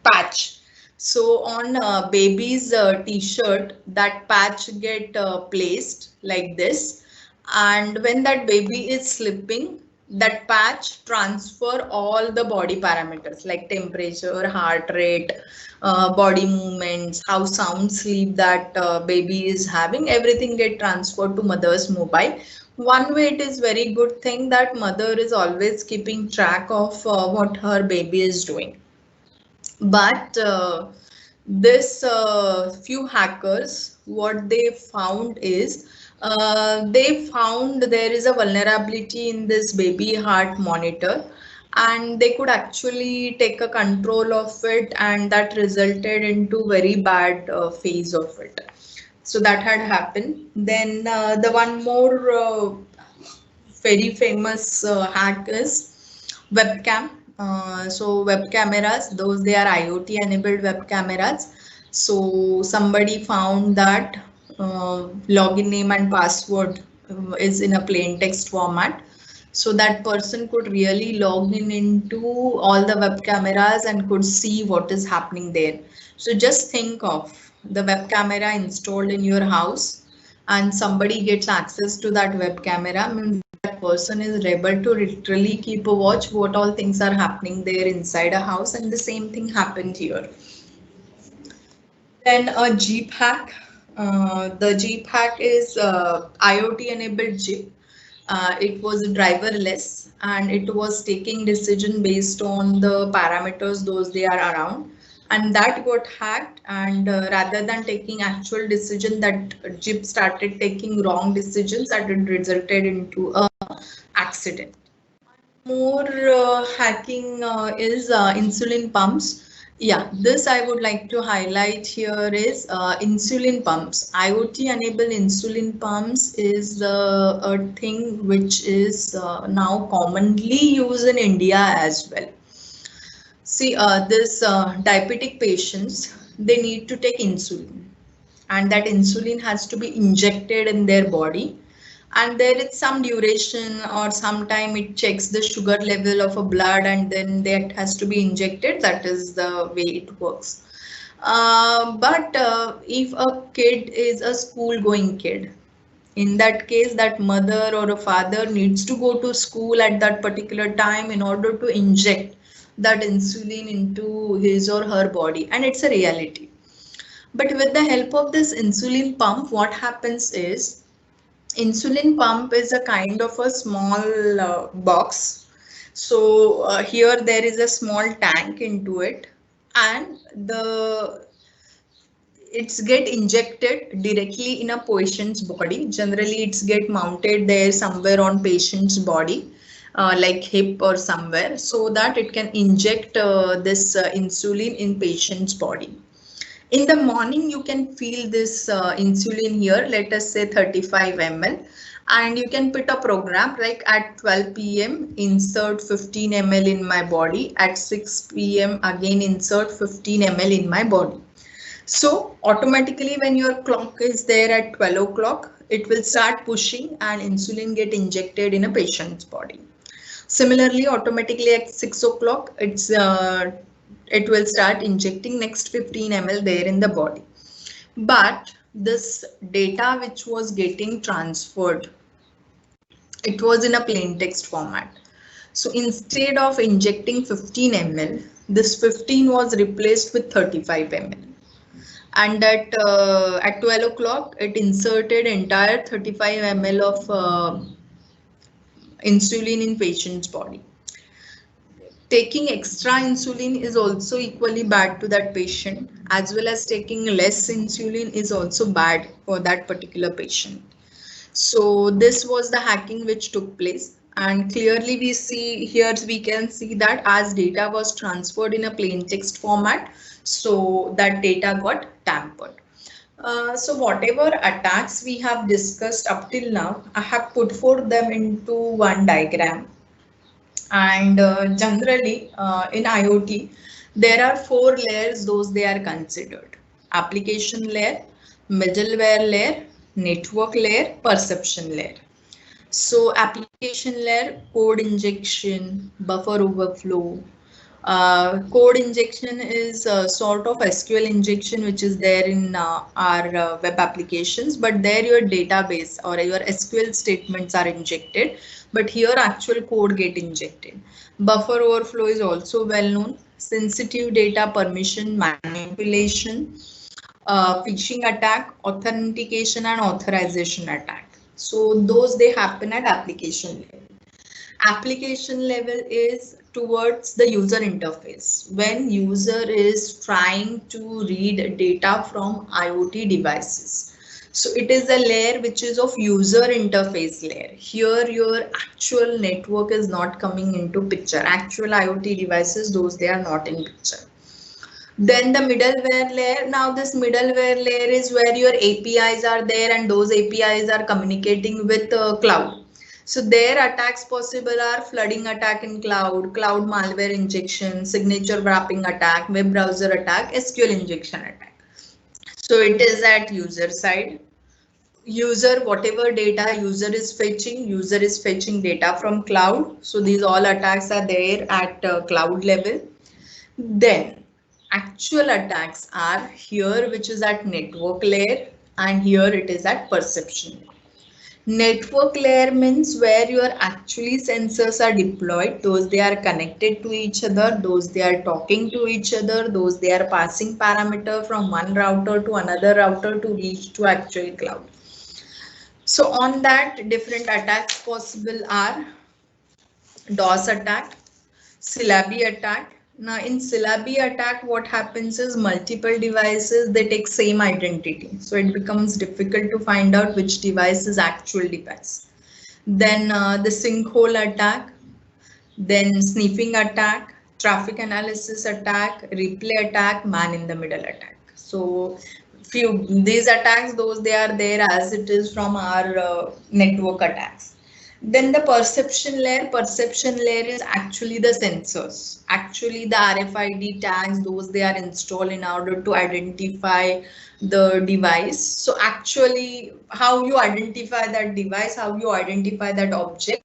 patch. So on baby's t-shirt, that patch get placed like this, and when that baby is sleeping, that patch transfer all the body parameters like temperature, heart rate, body movements, how sound sleep that baby is having, everything get transferred to mother's mobile. One way it is very good thing that mother is always keeping track of what her baby is doing. But this few hackers, what they found is they found there is a vulnerability in this baby heart monitor, and they could actually take a control of it, and that resulted into very bad phase of it. So that had happened. Then the one more very famous hack is webcam. So web cameras, those they are IoT enabled web cameras. So somebody found that login name and password is in a plain text format. So that person could really log in into all the web cameras and could see what is happening there. So just think of the web camera installed in your house, and somebody gets access to that web camera, means that person is able to literally keep a watch what all things are happening there inside a house, and the same thing happened here. Then a Jeep hack. The Jeep hack is IoT enabled Jeep. It was driverless, and it was taking decision based on the parameters those they are around, and that got hacked, and rather than taking actual decision, that Jeep started taking wrong decisions, and it resulted into a accident. More hacking is insulin pumps. Yeah, this I would like to highlight here is insulin pumps. IoT enabled insulin pumps is a thing which is now commonly used in India as well. See, this diabetic patients, they need to take insulin, and that insulin has to be injected in their body, and there is some duration or sometime it checks the sugar level of a blood, and then that has to be injected. That is the way it works. But if a kid is a school going kid, in that case that mother or a father needs to go to school at that particular time in order to inject that insulin into his or her body, and it's a reality. But with the help of this insulin pump, what happens is, insulin pump is a kind of a small box. So here there is a small tank into it, and the it's get injected directly in a patient's body. Generally, it's get mounted there somewhere on patient's body, like hip or somewhere, so that it can inject this insulin in patient's body. In the morning, you can feel this insulin here, let us say 35 ml. and you can put a program like at 12 p.m. insert 15 ml in my body, at 6 p.m. again insert 15 ml in my body. So automatically when your clock is there at 12 o'clock, it will start pushing and insulin get injected in a patient's body. Similarly, automatically at 6 o'clock, it will start injecting next 15 ml there in the body. But this data which was getting transferred, it was in a plain text format. So instead of injecting 15 ml, this 15 was replaced with 35 ml. And at 12 o'clock, it inserted entire 35 ml of insulin in patient's body. Taking extra insulin is also equally bad to that patient, as well as taking less insulin is also bad for that particular patient. So this was the hacking which took place, and clearly we see here, we can see that as data was transferred in a plain text format, so that data got tampered. So whatever attacks we have discussed up till now, I have put forth them into one diagram. And generally in IoT, there are 4 layers, those they are considered: application layer, middleware layer, network layer, perception layer. So application layer, code injection, buffer overflow. Code injection is a sort of SQL injection which is there in our web applications, but there your database or your SQL statements are injected, but here actual code get injected. Buffer overflow is also well known. Sensitive data permission manipulation, phishing attack, authentication and authorization attack. So those they happen at application level. Application level is towards the user interface. When user is trying to read data from IoT devices. So it is a layer which is of user interface layer. Here your actual network is not coming into picture. Actual IoT devices, those they are not in picture. Then the middleware layer. Now this middleware layer is where your APIs are there and those APIs are communicating with cloud. So their attacks possible are flooding attack in cloud, cloud malware injection, signature wrapping attack, web browser attack, SQL injection attack. So it is at user side. User, whatever data user is fetching data from cloud. So these all attacks are there at cloud level. Then actual attacks are here, which is at network layer, and here it is at perception layer. Network layer means where your actually sensors are deployed, those they are connected to each other, those they are talking to each other, those they are passing parameter from one router to another router to reach to actual cloud. So on that, different attacks possible are DOS attack, syllabi attack. Now in syllabi attack, what happens is multiple devices, they take same identity. So it becomes difficult to find out which device is actual device. Then the sinkhole attack, then sniffing attack, traffic analysis attack, replay attack, man in the middle attack. So few these attacks, those they are there as it is from our network attacks. Then the perception layer is actually the sensors, actually the RFID tags, those they are installed in order to identify the device. So actually how you identify that device, how you identify that object.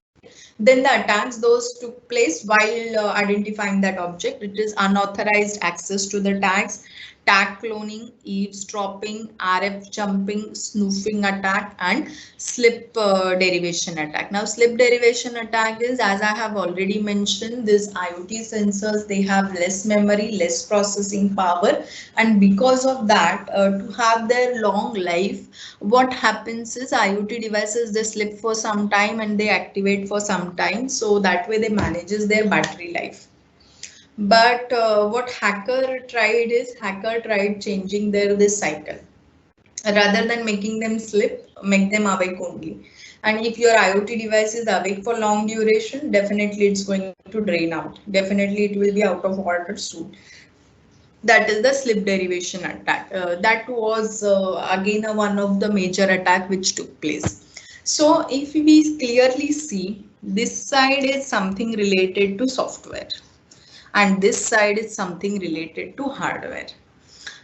Then the attacks, those took place while identifying that object. It is unauthorized access to the tags, tag cloning, eavesdropping, RF jumping, snooping attack, and slip derivation attack. Now, slip derivation attack is, as I have already mentioned, these IoT sensors, they have less memory, less processing power, and because of that, to have their long life, what happens is IoT devices, they slip for some time and they activate for some time, so that way they manages their battery life. But what hacker tried changing this cycle. Rather than making them slip, make them awake only. And if your IoT device is awake for long duration, definitely it's going to drain out. Definitely it will be out of order soon. That is the slip derivation attack. That was again one of the major attack which took place. So if we clearly see, this side is something related to software and this side is something related to hardware.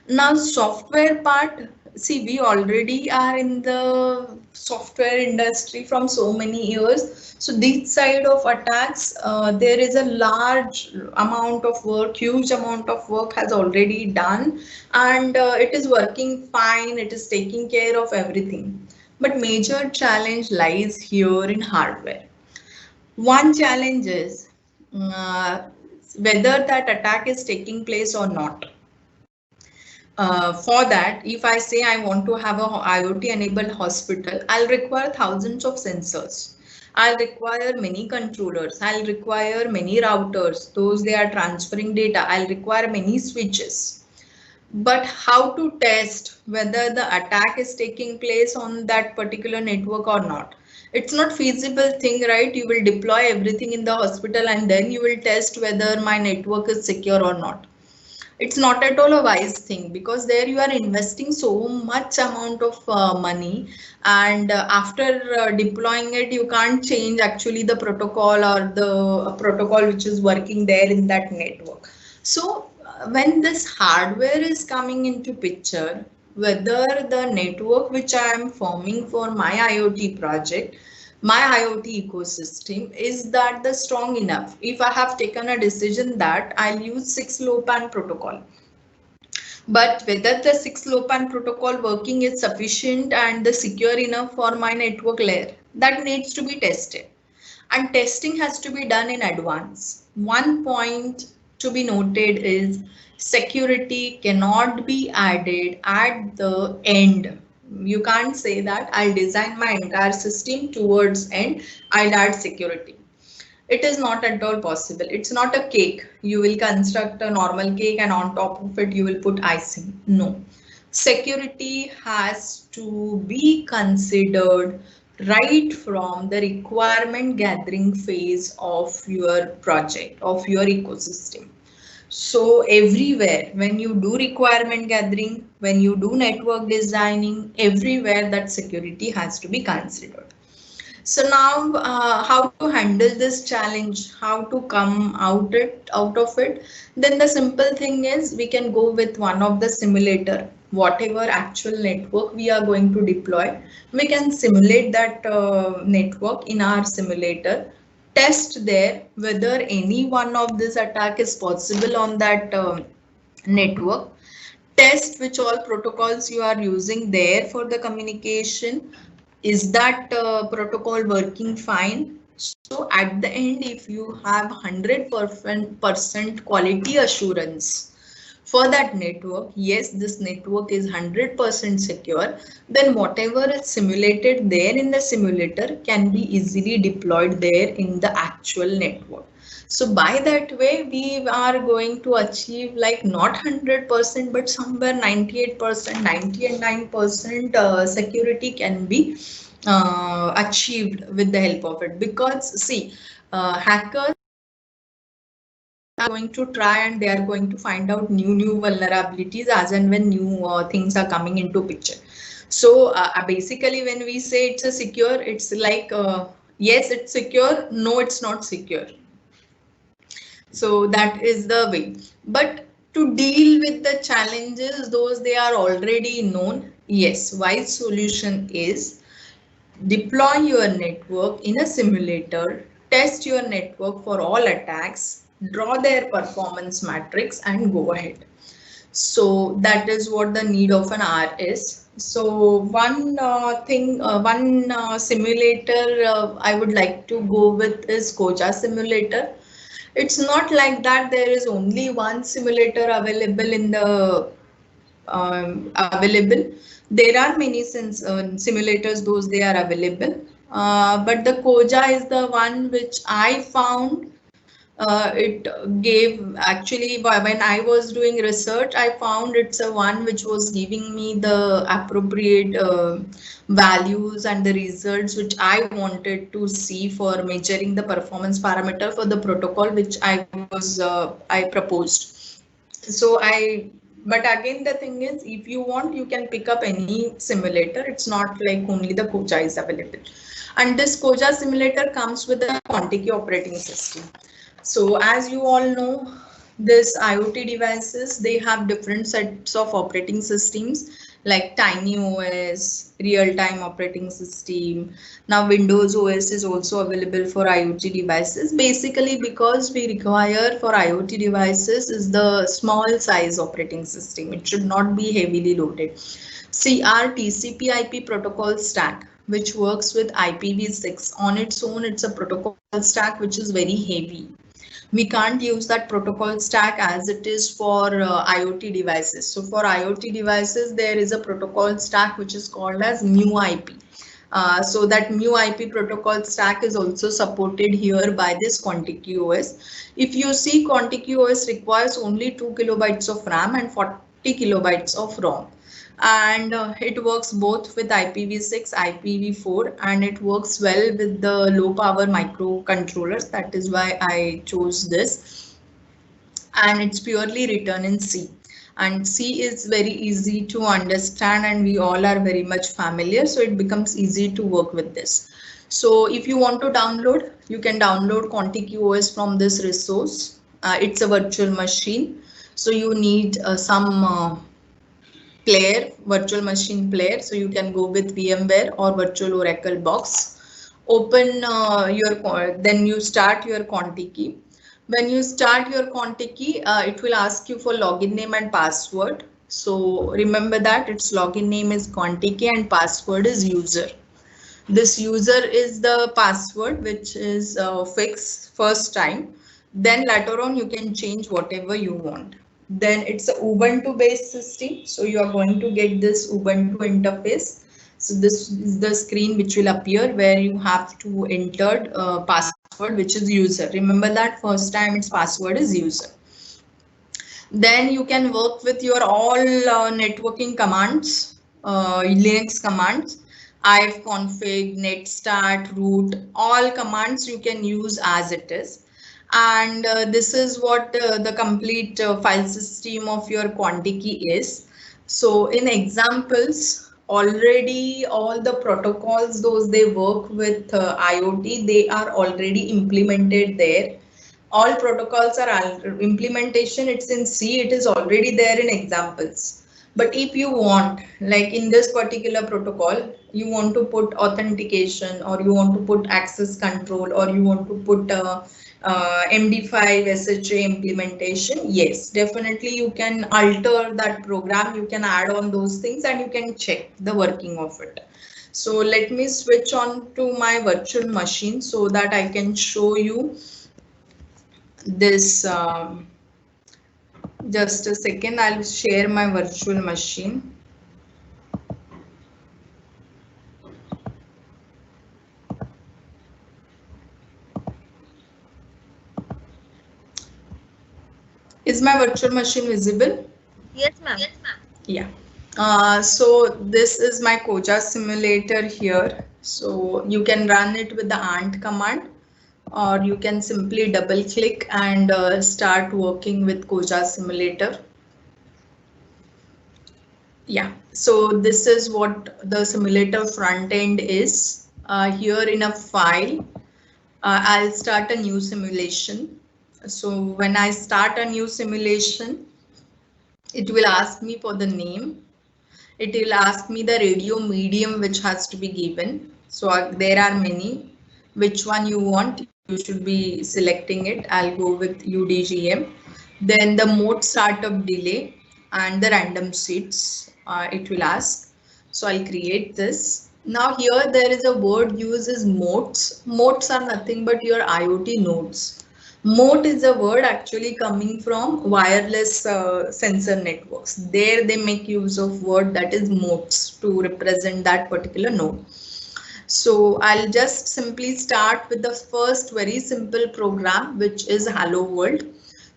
Now, software part, see, we already are in the software industry from so many years. So this side of attacks, there is a large amount of work, huge amount of work has already done, and it is working fine. It is taking care of everything. But major challenge lies here in hardware. One challenge is uh, whether that attack is taking place or not. For that, if I say I want to have a IoT enabled hospital, I'll require thousands of sensors. I'll require many controllers. I'll require many routers. Those they are transferring data. I'll require many switches. But how to test whether the attack is taking place on that particular network or not? It's not feasible thing, right? You will deploy everything in the hospital and then you will test whether my network is secure or not. It's not at all a wise thing because there you are investing so much amount of money, and after deploying it you can't change actually the protocol or the protocol which is working there in that network. So when this hardware is coming into picture, whether the network which I am forming for my IoT project, my IoT ecosystem, is that the strong enough. If I have taken a decision that I'll use 6LoWPAN protocol, but whether the 6LoWPAN protocol working is sufficient and the secure enough for my network layer, that needs to be tested. And testing has to be done in advance. One point to be noted is security cannot be added at the end. You can't say that I'll design my entire system towards end, I'll add security. It is not at all possible. It's not a cake. You will construct a normal cake and on top of it you will put icing. No. Security has to be considered right from the requirement gathering phase of your project, of your ecosystem. So everywhere, when you do requirement gathering, when you do network designing, everywhere that security has to be considered. So now, how to handle this challenge, how to come out of it? Then the simple thing is we can go with one of the simulator. Whatever actual network we are going to deploy, we can simulate that network in our simulator. Test there whether any one of this attack is possible on that network. Test which all protocols you are using there for the communication. Is that protocol working fine? So at the end, if you have 100% quality assurance for that network, yes, this network is 100% secure, then whatever is simulated there in the simulator can be easily deployed there in the actual network. So by that way, we are going to achieve like not 100%, but somewhere 98%, 99% security can be achieved with the help of it. Because see, hackers are going to try and they are going to find out new vulnerabilities as and when new things are coming into picture. So basically when we say it's a secure, it's like yes, it's secure, no, it's not secure. So that is the way. But to deal with the challenges, those they are already known, yes, wise solution is deploy your network in a simulator, test your network for all attacks, draw their performance matrix and go ahead. So that is what the need of an R is. So one one simulator I would like to go with is Koja simulator. It's not like that there is only one simulator available in the available. There are many simulators, those they are available. But the Koja is the one which I found. It gave actually when I was doing research, I found it's a one which was giving me the appropriate values and the results which I wanted to see for measuring the performance parameter for the protocol which I proposed. So I But again, the thing is, if you want, you can pick up any simulator. It's not like only the Koja is available. And this Koja simulator comes with a Contiki operating system. So as you all know, this IoT devices, they have different sets of operating systems like Tiny OS, real-time operating system. Now Windows OS is also available for IoT devices. Basically, because we require for IoT devices is the small size operating system. It should not be heavily loaded. See, our TCP/IP protocol stack, which works with IPv6 on its own, it's a protocol stack which is very heavy. We can't use that protocol stack as it is for IoT devices. So for IoT devices, there is a protocol stack which is called as MuIP. So that MuIP protocol stack is also supported here by this Contiki OS. If you see, Contiki OS requires only 2 kilobytes of RAM and 40 kilobytes of ROM. And it works both with IPv6, IPv4, and it works well with the low power microcontrollers. That is why I chose this. And it's purely written in C. And C is very easy to understand and we all are very much familiar. So it becomes easy to work with this. So if you want to download, you can download Contiki OS from this resource. It's a virtual machine. So you need some virtual machine player. So you can go with VMware or virtual Oracle box. Open then you start your Contiki. When you start your Contiki, it will ask you for login name and password. So remember that its login name is Contiki and password is user. This user is the password which is fixed first time. Then later on you can change whatever you want. Then it's a Ubuntu based system. So you are going to get this Ubuntu interface. So this is the screen which will appear where you have to enter password which is user. Remember that first time its password is user. Then you can work with your all networking commands, Linux commands, ifconfig, netstart, root, all commands you can use as it is. And this is what the complete file system of your Contiki is. So in examples, already all the protocols, those they work with IoT, they are already implemented there. All protocols are implementation, it's in C, it is already there in examples. But if you want, like in this particular protocol, you want to put authentication or you want to put access control or you want to put MD5 SHA implementation, yes, definitely you can alter that program, you can add on those things and you can check the working of it. So let me switch on to my virtual machine so that I can show you this. Just a second, I'll share my virtual machine. Is my virtual machine visible? Yes, ma'am. Yeah. So this is my Koja simulator here. So you can run it with the ANT command, or you can simply double click and start working with Koja simulator. Yeah, so this is what the simulator front end is. Here in a file, I'll start a new simulation. So when I start a new simulation, it will ask me for the name. It will ask me the radio medium which has to be given. So there are many. Which one you want, you should be selecting it. I'll go with UDGM. Then the mode startup delay and the random seeds it will ask. So I'll create this. Now here there is a word used as modes. Modes are nothing but your IoT nodes. Mode is a word actually coming from wireless sensor networks. There they make use of word that is modes to represent that particular node. So I'll just simply start with the first very simple program, which is Hello World.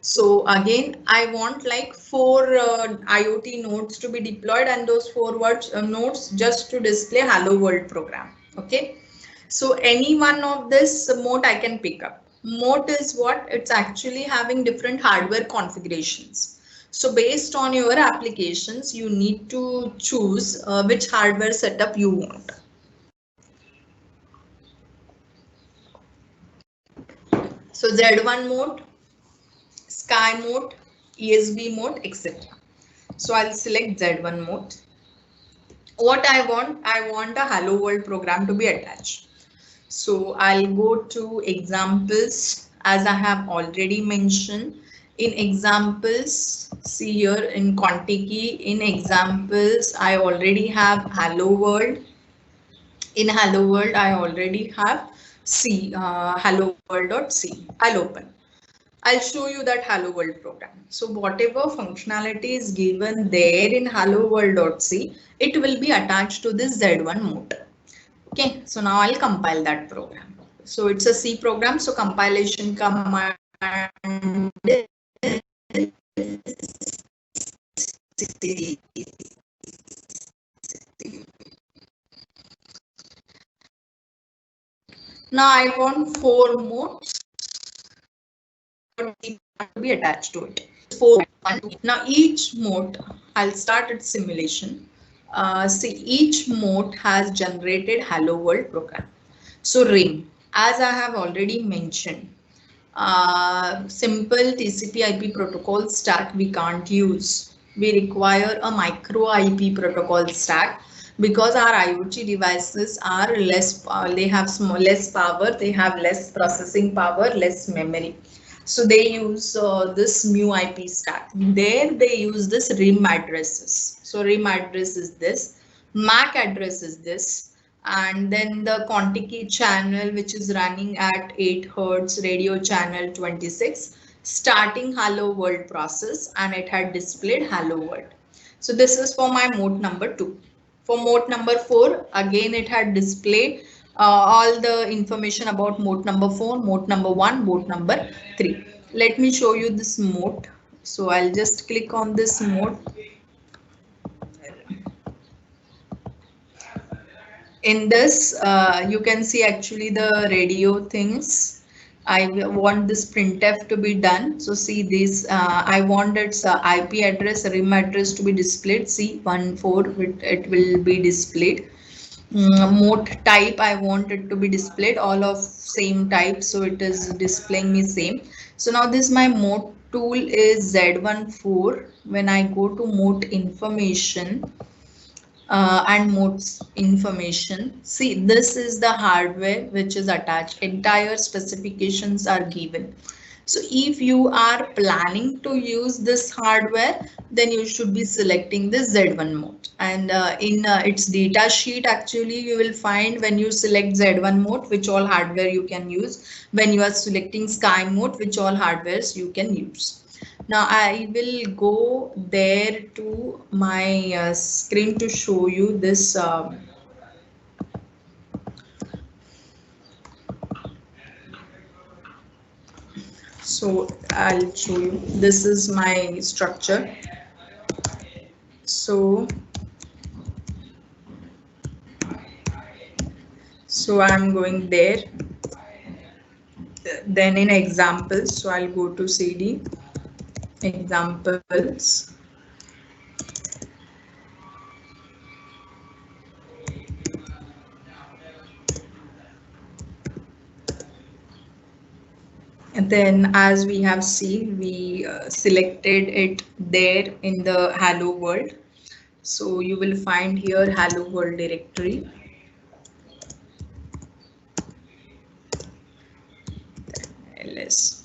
So again, I want like 4 IoT nodes to be deployed and those 4 nodes just to display Hello World program. Okay. So any one of this mode I can pick up. Mode is what? It's actually having different hardware configurations. So based on your applications, you need to choose which hardware setup you want. So Z1 mode, Sky mode, ESB mode, etc. So I'll select Z1 mode. What I want a Hello World program to be attached. So I'll go to examples as I have already mentioned. In examples, see here in Contiki, in examples, I already have Hello World. In Hello World, I already have C, Hello World.c. I'll open. I'll show you that Hello World program. So whatever functionality is given there in Hello World.c, it will be attached to this Z1 mode. Okay, so now I'll compile that program. So it's a C program, so compilation command now I want 4 modes to be attached to it. 4. Now each mode, I'll start its simulation. See, each mode has generated Hello World program. So RIM, as I have already mentioned, simple TCP/IP protocol stack we can't use. We require a micro IP protocol stack because our IoT devices are less, they have less power, they have less processing power, less memory. So they use this mu IP stack. There they use this RIM addresses. So RIM address is this, MAC address is this, and then the Contiki channel, which is running at 8 Hertz radio channel 26, starting Hello World process, and it had displayed Hello World. So this is for my mode number 2. For mode number 4, again it had displayed all the information about mode number 4, mode number 1, mode number 3. Let me show you this mode. So I'll just click on this mode. In this, you can see actually the radio things. I want this printf to be done. So see this, I want its IP address, RIM address to be displayed. See 14, it will be displayed. Mode type, I want it to be displayed all of same type, so it is displaying me same. So now this my mode tool is Z14. When I go to mode information and modes information, see this is the hardware which is attached, entire specifications are given. So if you are planning to use this hardware, then you should be selecting this Z1 mode. And in its data sheet, actually, you will find when you select Z1 mode, which all hardware you can use. When you are selecting Sky mode, which all hardwares you can use. Now I will go there to my screen to show you this. So I'll show you. This is my structure. So I'm going there. Then in examples, so I'll go to CD examples. And then as we have seen, we selected it there in the Hello World. So you will find here Hello World directory. LS.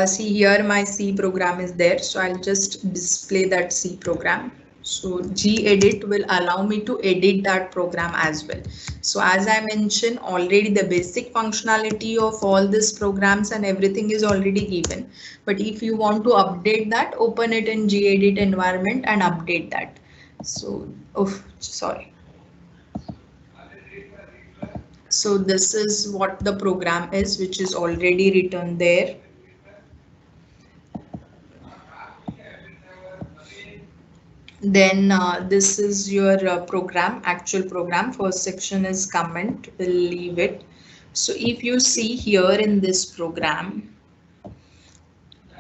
See here my C program is there. So I'll just display that C program. So gedit will allow me to edit that program as well. So as I mentioned already, the basic functionality of all these programs and everything is already given. But if you want to update that, open it in gedit environment and update that. So, sorry. So this is what the program is, which is already written there. Then this is your program, actual program. First section is comment, we'll leave it. So if you see here in this program,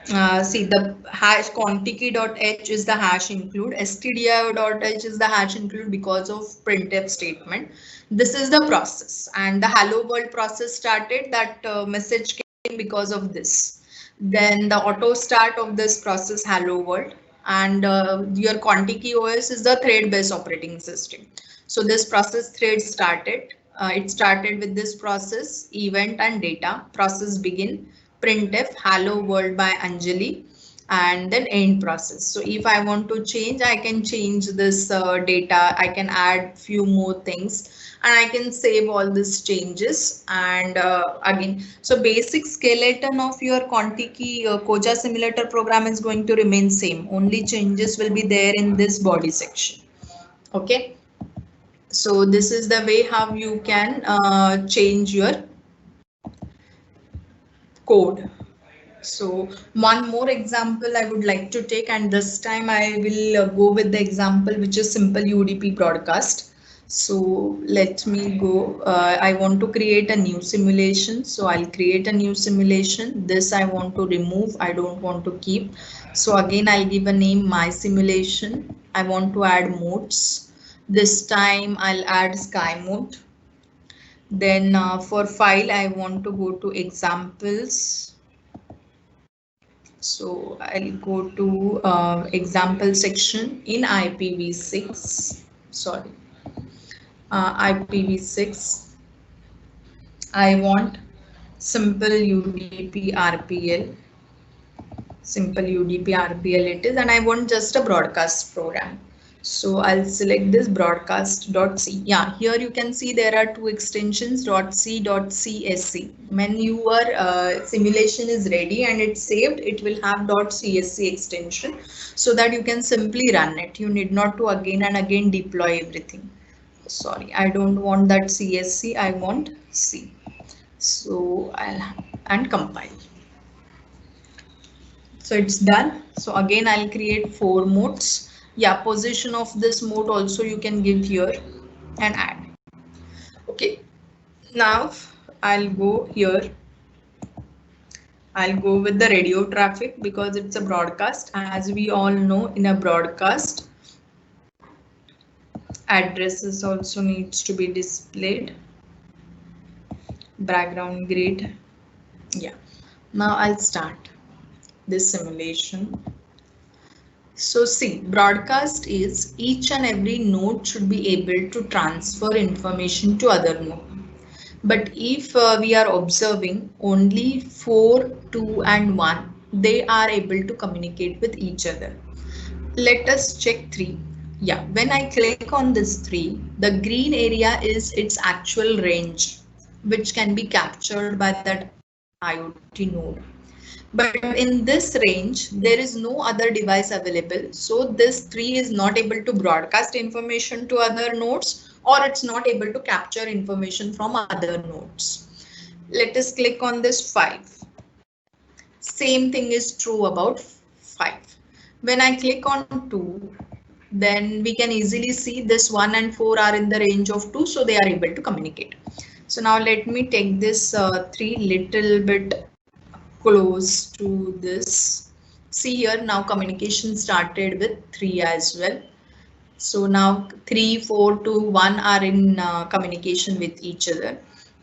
See, the hash contikey.h is the hash include, stdio.h is the hash include because of printf statement. This is the process, and the hello world process started. That message came because of this. Then the auto start of this process hello world, and your Contiki OS is the thread based operating system. So this process thread started. It started with this process event and data process begin printf hello world by Anjali, and then end process. So if I want to change, I can change this data. I can add few more things, and I can save all these changes. And again, so basic skeleton of your Contiki Koja simulator program is going to remain same. Only changes will be there in this body section. Okay. So this is the way how you can change your code. So one more example I would like to take, and this time I will go with the example which is simple UDP broadcast. So let me go. I want to create a new simulation. So I'll create a new simulation. This I want to remove. I don't want to keep. So again, I'll give a name my simulation. I want to add modes. This time I'll add sky mode. Then for file, I want to go to examples. So I'll go to example section in IPv6. Sorry, IPv6. I want simple UDP RPL. Simple UDP RPL it is, and I want just a broadcast program. So I'll select this broadcast.c. Yeah, here you can see there are two extensions .c.csc. When your simulation is ready and it's saved, it will have .csc extension so that you can simply run it. You need not to again and again deploy everything. Sorry, I don't want that CSC, I want C. So and compile. So it's done. So again, I'll create 4 modes. Yeah, position of this mode also you can give here and add. Okay, now I'll go here. I'll go with the radio traffic because it's a broadcast. As we all know, in a broadcast, addresses also needs to be displayed. Background grid. Yeah, now I'll start this simulation. So see, broadcast is each and every node should be able to transfer information to other node. But if we are observing only 4, 2 and 1, they are able to communicate with each other. Let us check 3. Yeah, when I click on this 3, the green area is its actual range, which can be captured by that IoT node. But in this range, there is no other device available. So this 3 is not able to broadcast information to other nodes, or it's not able to capture information from other nodes. Let us click on this 5. Same thing is true about 5. When I click on 2, then we can easily see this 1 and 4 are in the range of 2, so they are able to communicate. So now let me take this 3 little bit close to this. See here, now communication started with 3 as well. So now 3, 4, 2, 1 are in communication with each other.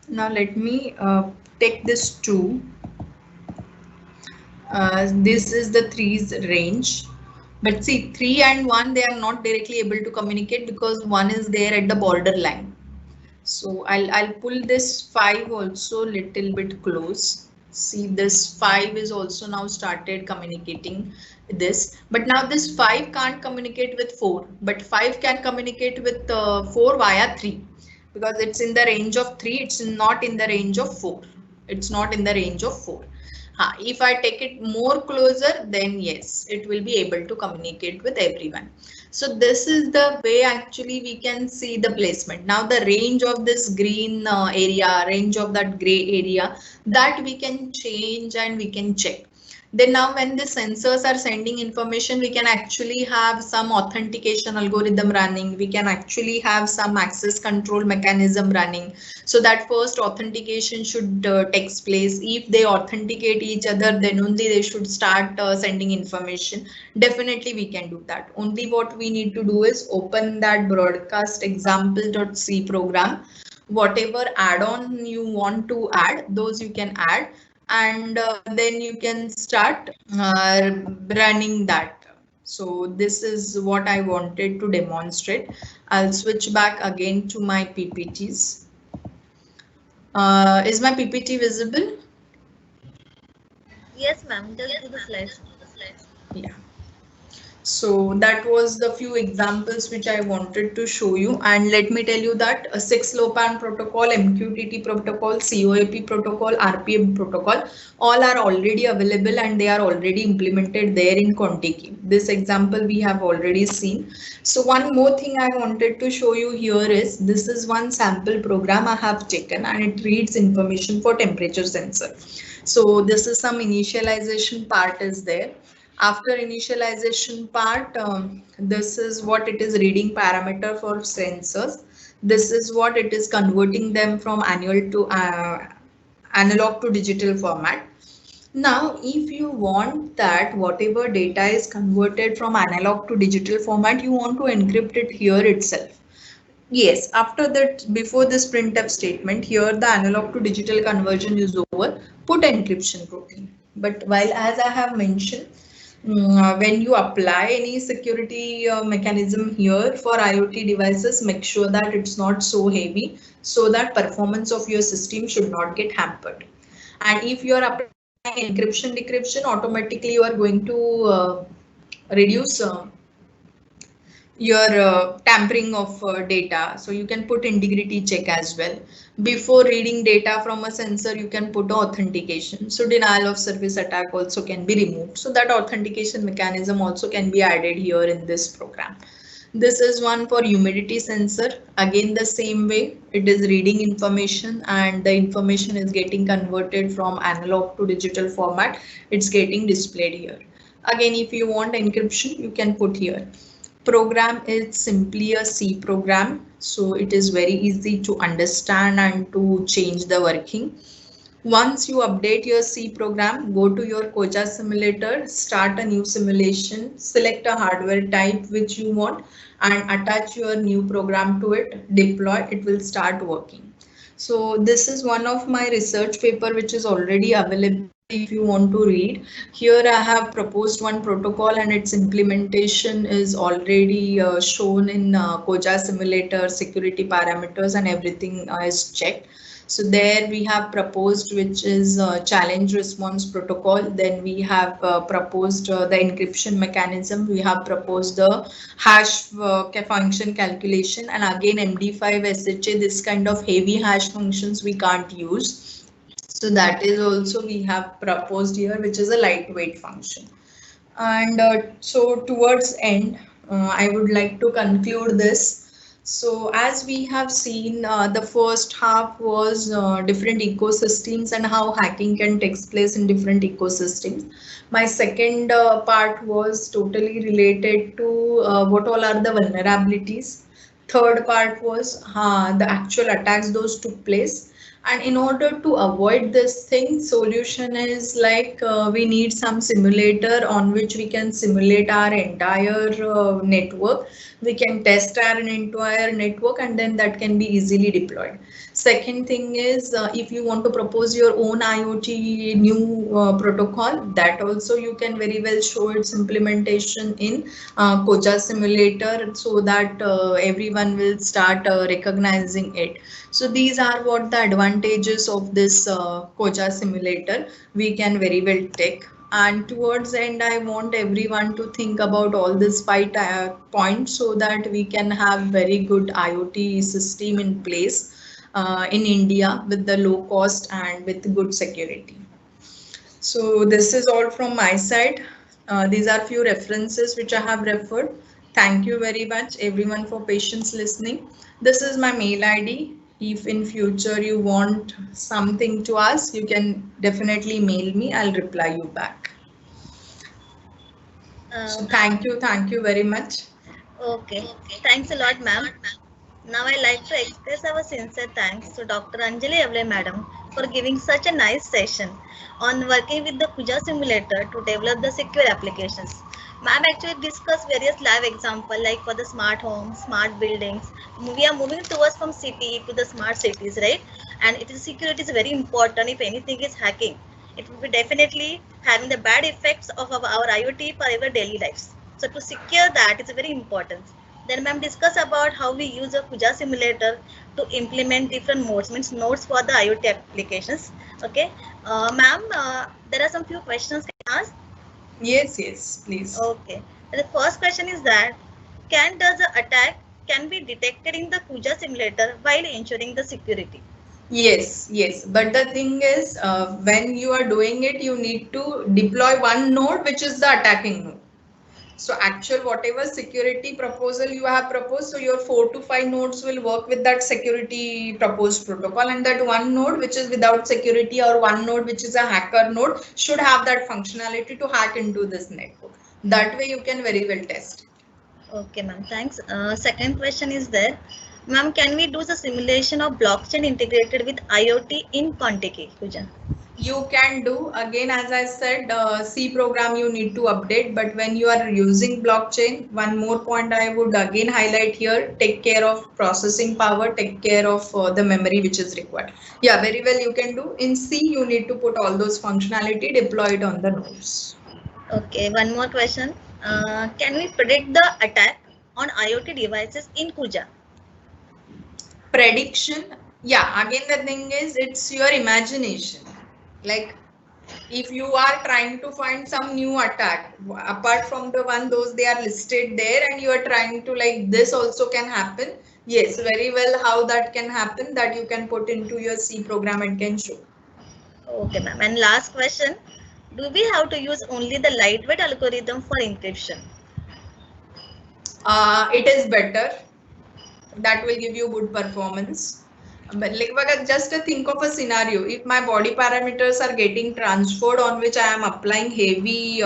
Now let me take this 2. This is the 3's range. But see, 3 and 1, they are not directly able to communicate because 1 is there at the border line. So I'll pull this 5 also little bit close. See, this 5 is also now started communicating this, but now this 5 can't communicate with 4, but 5 can communicate with 4 via 3 because it's in the range of 3. It's not in the range of 4. It's not in the range of 4. If I take it more closer, then yes, it will be able to communicate with everyone. So this is the way actually we can see the placement. Now the range of this green area, range of that gray area, that we can change and we can check. Then now when the sensors are sending information, we can actually have some authentication algorithm running. We can actually have some access control mechanism running. So that first authentication should takes place. If they authenticate each other, then only they should start sending information. Definitely we can do that. Only what we need to do is open that broadcast example.c program. Whatever add-on you want to add, those you can add, and then you can start running that. So this is what I wanted to demonstrate. I'll switch back again to my PPTs. Is my PPT visible? Yes, ma'am. Just do the slides. Yeah. So that was the few examples which I wanted to show you. And let me tell you that a 6LoWPAN protocol, MQTT protocol, COAP protocol, RPM protocol, all are already available and they are already implemented there in Contiki. This example we have already seen. So one more thing I wanted to show you here is, this is one sample program I have taken and it reads information for temperature sensor. So this is some initialization part is there. After initialization part, this is what it is reading parameter for sensors. This is what it is converting them from analog to digital format. Now, if you want that whatever data is converted from analog to digital format, you want to encrypt it here itself. Yes, after that, before this printf statement, here the analog to digital conversion is over, put encryption routine. But while as I have mentioned, when you apply any security mechanism here for IoT devices, make sure that it's not so heavy so that performance of your system should not get hampered. And if you are applying encryption decryption, automatically you are going to reduce your tampering of data. So you can put integrity check as well. Before reading data from a sensor, you can put authentication. So denial of service attack also can be removed. So that authentication mechanism also can be added here in this program. This is one for humidity sensor. Again, the same way, it is reading information and the information is getting converted from analog to digital format. It's getting displayed here. Again, if you want encryption, you can put here. Program is simply a C program, so it is very easy to understand and to change the working. Once you update your C program, go to your Koja simulator, start a new simulation, select a hardware type which you want and attach your new program to it, deploy, it will start working. So this is one of my research paper which is already available if you want to read. Here I have proposed one protocol and its implementation is already shown in Koja simulator, security parameters and everything is checked. So there we have proposed which is challenge response protocol. Then we have proposed the encryption mechanism. We have proposed the hash function calculation, and again MD5 SHA, this kind of heavy hash functions we can't use. So that is also we have proposed here, which is a lightweight function. And so towards end, I would like to conclude this. So as we have seen, the first half was different ecosystems and how hacking can take place in different ecosystems. My second part was totally related to what all are the vulnerabilities. Third part was the actual attacks those took place. And in order to avoid this thing, solution is like we need some simulator on which we can simulate our entire network. We can test our entire network and then that can be easily deployed. Second thing is if you want to propose your own IoT new protocol, that also you can very well show its implementation in Koja simulator so that everyone will start recognizing it. So these are what the advantages of this Koja simulator we can very well take. And towards the end, I want everyone to think about all these 5 points so that we can have very good IoT system in place in India with the low cost and with good security. So this is all from my side. These are few references which I have referred. Thank you very much everyone for patience listening. This is my mail ID. If in future you want something to ask, you can definitely mail me. I'll reply you back. So thank you very much. Okay, thanks a lot, ma'am. Now I like to express our sincere thanks to Dr. Anjali Avle madam for giving such a nice session on working with the Puja simulator to develop the secure applications. Ma'am actually discussed various live examples like for the smart homes, smart buildings. We are moving towards from city to the smart cities, right? And it is security is very important. If anything is hacking, it will be definitely having the bad effects of our IoT for our daily lives. So to secure that is very important. Then ma'am discuss about how we use a Puja simulator to implement different modes, means nodes for the IoT applications. Okay, ma'am, there are some few questions can ask. Yes, please. Okay, the first question is that does the attack can be detected in the Puja simulator while ensuring the security? Yes. But the thing is, when you are doing it, you need to deploy one node, which is the attacking node. So actual whatever security proposal you have proposed, so your 4 to 5 nodes will work with that security proposed protocol, and that one node which is without security or one node which is a hacker node should have that functionality to hack into this network. That way you can very well test. Okay, ma'am. Thanks. Second question is there. Ma'am, can we do the simulation of blockchain integrated with IoT in Contiki, Puja? You can do, again, as I said, C program you need to update, but when you are using blockchain, one more point I would again highlight here: take care of processing power, take care of the memory which is required. Yeah, very well you can do. In C you need to put all those functionality deployed on the nodes. Okay, one more question. Can we predict the attack on IoT devices in Kuja? Prediction, yeah, again the thing is it's your imagination. Like, if you are trying to find some new attack apart from the one those they are listed there, and you are trying to like this also can happen, yes, very well how that can happen, that you can put into your C program and can show. Okay, ma'am. And last question. Do we have to use only the lightweight algorithm for encryption? It is better, that will give you good performance. But like, just think of a scenario: if my body parameters are getting transferred on which I am applying heavy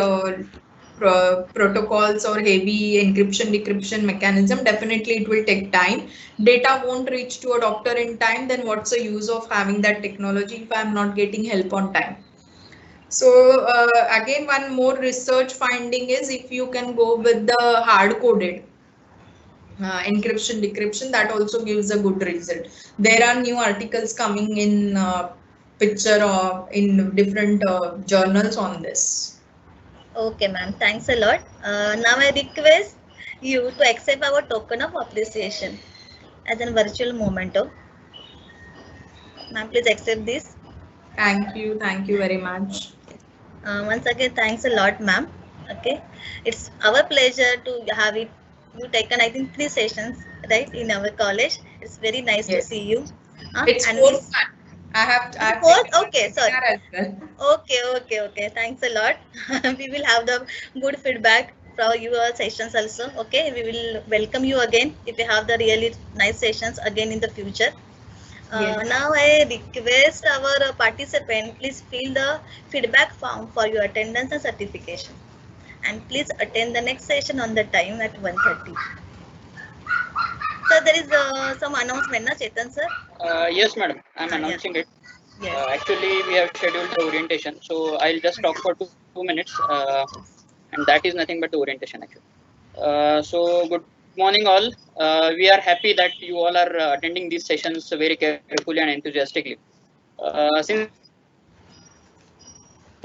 protocols or heavy encryption decryption mechanism, definitely it will take time. Data won't reach to a doctor in time. Then what's the use of having that technology if I'm not getting help on time? So again, one more research finding is, if you can go with the hard coded encryption decryption, that also gives a good result. There are new articles coming in picture or in different journals on this. Okay, ma'am. Thanks a lot. Now I request you to accept our token of appreciation as a virtual memento. Ma'am, please accept this. Thank you very much. Once again, thanks a lot, ma'am. Okay, it's our pleasure to have it. You taken, I think, 3 sessions, right, in our college. It's very nice to Yes, see you. it's And fourth this one. I have fourth. taken one Okay, sorry. seminar as well. Okay. Thanks a lot. We will have the good feedback from your sessions also. Okay, we will welcome you again if you have the really nice sessions again in the future. Yes. Now I request our participant, please fill the feedback form for your attendance and certification. And please attend the next session on the time at 1:30. So there is some announcement, na Chetan sir? Yes, madam. I'm Yeah. announcing it. Yes. Actually, we have scheduled the orientation, so I'll just talk for 2 minutes, and that is nothing but the orientation actually. So good morning, all. We are happy that you all are attending these sessions very carefully and enthusiastically. Since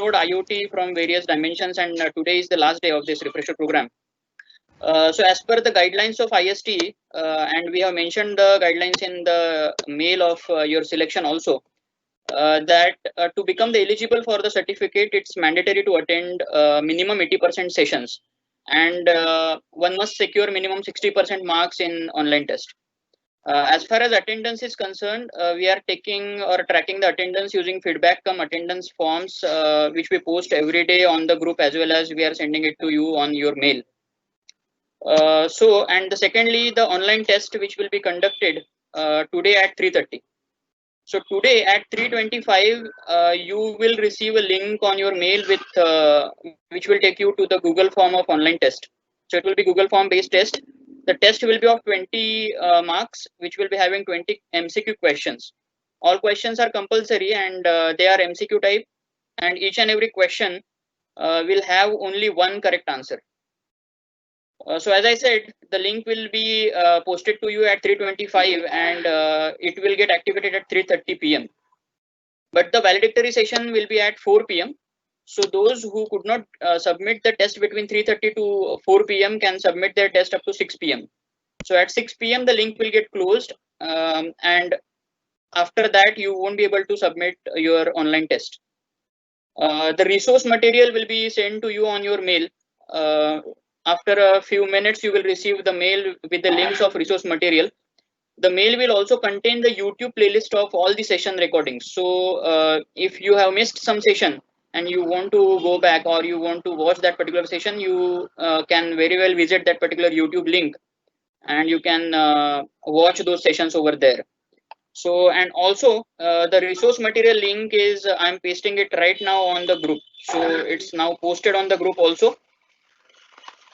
explored IoT from various dimensions, and today is the last day of this refresher program. So as per the guidelines of IST, and we have mentioned the guidelines in the mail of your selection also, that to become the eligible for the certificate, it's mandatory to attend minimum 80% sessions, and one must secure minimum 60% marks in online test. As far as attendance is concerned, we are taking or tracking the attendance using feedback come attendance forms, which we post every day on the group, as well as we are sending it to you on your mail. And secondly, the online test which will be conducted today at 3:30. So today at 3:25, you will receive a link on your mail with which will take you to the Google form of online test. So it will be Google form based test. The test will be of 20 marks, which will be having 20 MCQ questions. All questions are compulsory and they are MCQ type, and each and every question will have only one correct answer. So as I said, the link will be posted to you at 3:25 and it will get activated at 3:30 p.m. But the valedictory session will be at 4 p.m. So those who could not submit the test between 3:30 to 4 p.m. can submit their test up to 6 p.m. So at 6 p.m. the link will get closed, and after that you won't be able to submit your online test. The resource material will be sent to you on your mail. After a few minutes, you will receive the mail with the links of resource material. The mail will also contain the YouTube playlist of all the session recordings. So if you have missed some session and you want to go back or you want to watch that particular session, you can very well visit that particular YouTube link and you can watch those sessions over there. So, and also the resource material link is I'm pasting it right now on the group. So it's now posted on the group also.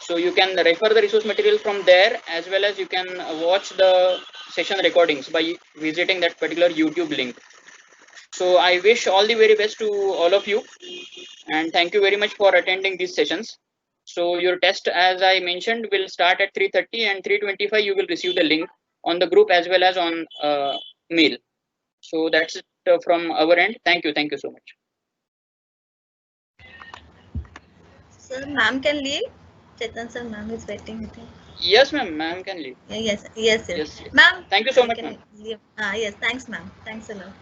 So you can refer the resource material from there, as well as you can watch the session recordings by visiting that particular YouTube link. So I wish all the very best to all of you, and thank you very much for attending these sessions. So your test, as I mentioned, will start at 3:30 and 3:25. You will receive the link on the group as well as on mail. So that's it from our end. Thank you so much. Sir, ma'am can leave. Chetan sir, ma'am is waiting with you. Yes, ma'am. Ma'am can leave. Yes. Yes. Ma'am. Thank you so much, ma'am. Yes, thanks, ma'am. Thanks a lot.